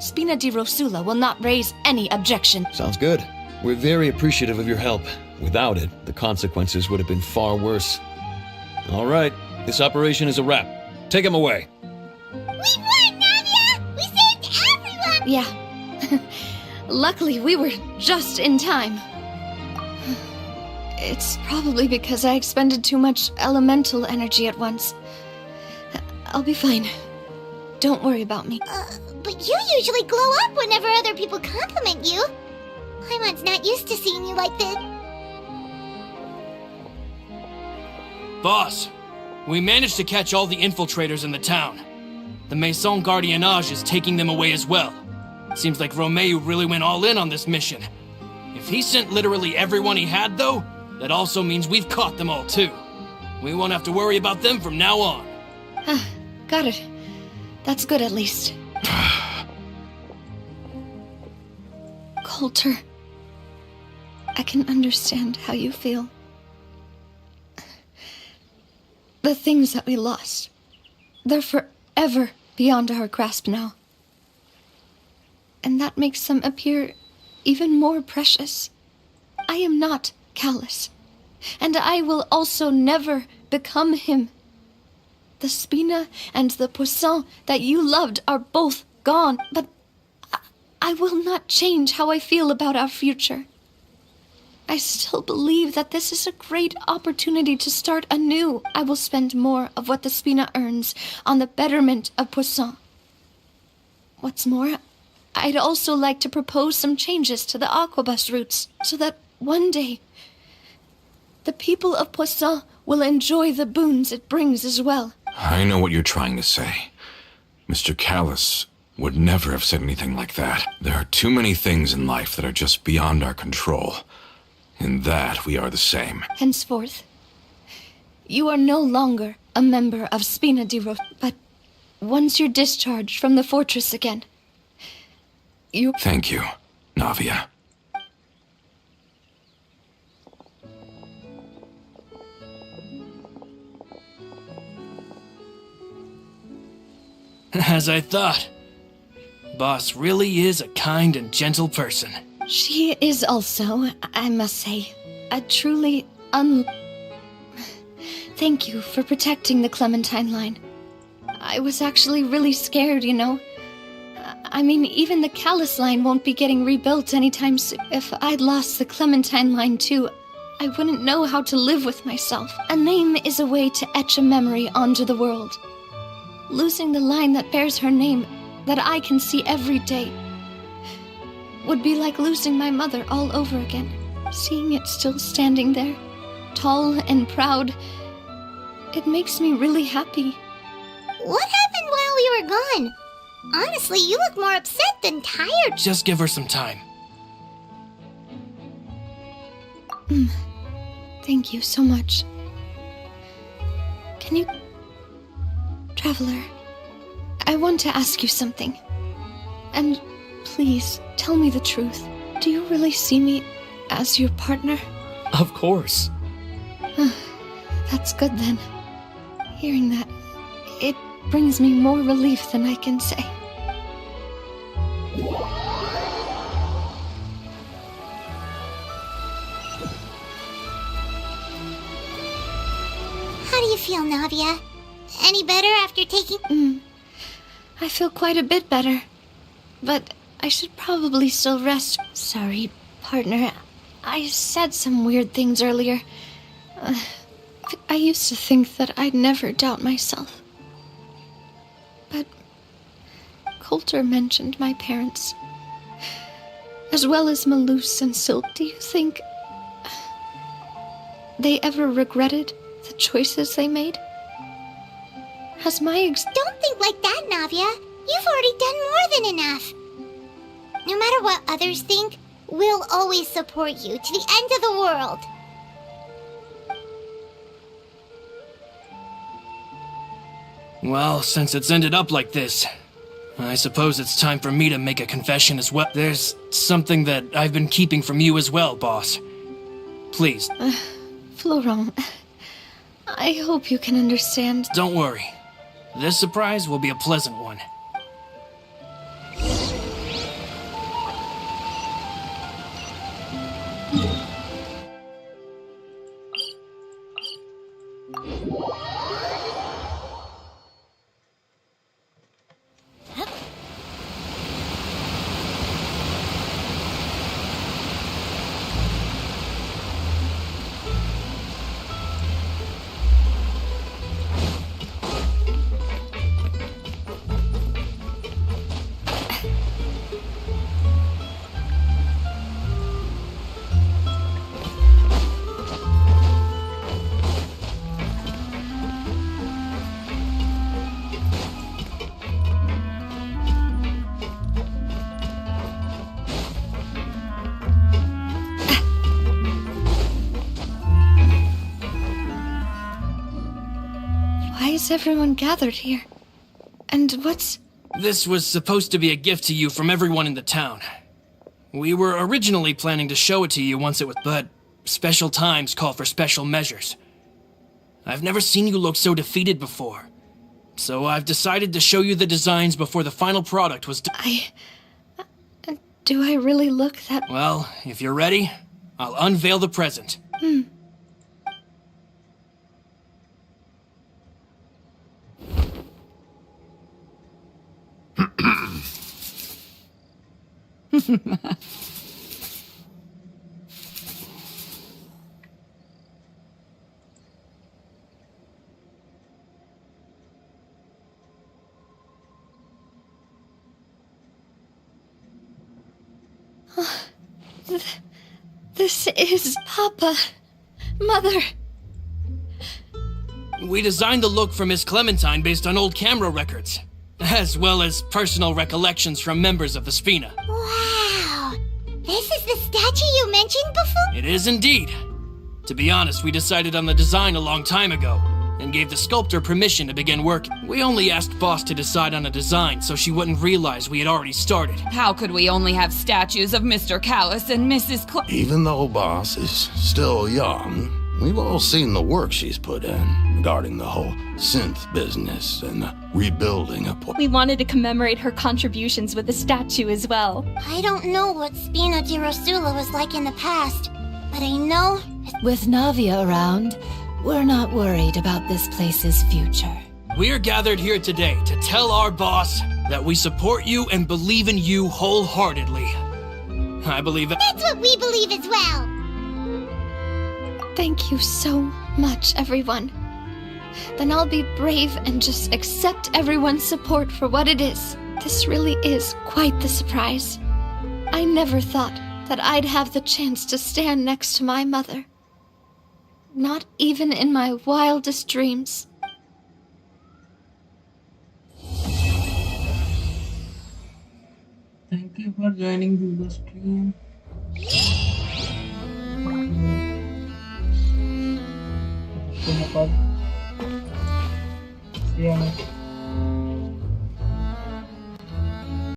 Speaker 2: Spina di Rosula will not raise any objection.
Speaker 12: Sounds good. We're very appreciative of your help. Without it, the consequences would have been far worse. All right, this operation is a wrap. Take him away.
Speaker 5: We won, Navia! We saved everyone!
Speaker 2: Yeah. Luckily, we were just in time. It's probably because I expended too much elemental energy at once. I'll be fine. Don't worry about me.
Speaker 5: But you usually glow up whenever other people compliment you. Paimon's not used to seeing you like this.
Speaker 3: Boss, we managed to catch all the infiltrators in the town. The Maison Gardiennage is taking them away as well. Seems like Romeu really went all in on this mission. If he sent literally everyone he had, though, that also means we've caught them all, too. We won't have to worry about them from now on.
Speaker 2: Got it. That's good, at least. Coulter, I can understand how you feel. The things that we lost, they're forever beyond our grasp now. And that makes them appear even more precious. I am not Callus, and I will also never become him. The Spina and the Poisson that you loved are both gone, but I will not change how I feel about our future. I still believe that this is a great opportunity to start anew. I will spend more of what the Spina earns on the betterment of Poisson. What's more, I'd also like to propose some changes to the Aquabus routes, so that one day the people of Poisson will enjoy the boons it brings as well.
Speaker 8: I know what you're trying to say. Mr. Callus would never have said anything like that. There are too many things in life that are just beyond our control. In that, we are the same.
Speaker 2: Henceforth, you are no longer a member of Spina di Rosula, but once you're discharged from the fortress again, you...
Speaker 8: Thank you, Navia.
Speaker 3: As I thought. Boss really is a kind and gentle person.
Speaker 2: She is also, I must say, a truly Thank you for protecting the Clementine line. I was actually really scared, you know. I mean, even the Callus line won't be getting rebuilt anytime soon. If I'd lost the Clementine line too, I wouldn't know how to live with myself. A name is a way to etch a memory onto the world. Losing the line that bears her name, that I can see every day, would be like losing my mother all over again. Seeing it still standing there, tall and proud, it makes me really happy.
Speaker 5: What happened while we were gone? Honestly, you look more upset than tired.
Speaker 3: Just give her some time.
Speaker 2: Thank you so much. Can you... Traveler, I want to ask you something. And please, tell me the truth. Do you really see me as your partner?
Speaker 3: Of course.
Speaker 2: That's good then. Hearing that, it brings me more relief than I can say.
Speaker 5: How do you feel, Navia? Any better after taking...
Speaker 2: I feel quite a bit better. But I should probably still rest. Sorry, partner. I said some weird things earlier. I used to think that I'd never doubt myself. But Coulter mentioned my parents, as well as Malus and Sylt. Do you think they ever regretted the choices they made? Has my
Speaker 5: Don't think like that, Navia. You've already done more than enough. No matter what others think, we'll always support you to the end of the world.
Speaker 3: Well, since it's ended up like this, I suppose it's time for me to make a confession as well. There's something that I've been keeping from you as well, boss. Please.
Speaker 2: Florent, I hope you can understand.
Speaker 3: Don't worry. This surprise will be a pleasant one.
Speaker 2: Why is everyone gathered here? And what's...
Speaker 3: This was supposed to be a gift to you from everyone in the town. We were originally planning to show it to you once it was... But special times call for special measures. I've never seen you look so defeated before. So I've decided to show you the designs before the final product was...
Speaker 2: Do I really look that...
Speaker 3: Well, if you're ready, I'll unveil the present.
Speaker 2: This is Papa. Mother.
Speaker 3: We designed the look for Miss Clementine based on old camera records, as well as personal recollections from members of the Spina.
Speaker 5: Wow! This is the statue you mentioned before?
Speaker 3: It is indeed. To be honest, we decided on the design a long time ago, and gave the sculptor permission to begin work. We only asked Boss to decide on a design so she wouldn't realize we had already started.
Speaker 13: How could we only have statues of Mr. Callus and Mrs.
Speaker 14: Even though Boss is still young, we've all seen the work she's put in regarding the whole synth business and the rebuilding of...
Speaker 15: We wanted to commemorate her contributions with a statue as well.
Speaker 5: I don't know what Spina di Rosula was like in the past, but I know...
Speaker 6: With Navia around, we're not worried about this place's future.
Speaker 3: We're gathered here today to tell our boss that we support you and believe in you wholeheartedly. I believe it.
Speaker 5: That's what we believe as well!
Speaker 2: Thank you so much, everyone. Then I'll be brave and just accept everyone's support for what it is. This really is quite the surprise. I never thought that I'd have the chance to stand next to my mother. Not even in my wildest dreams.
Speaker 1: Thank you for joining the stream. See you next.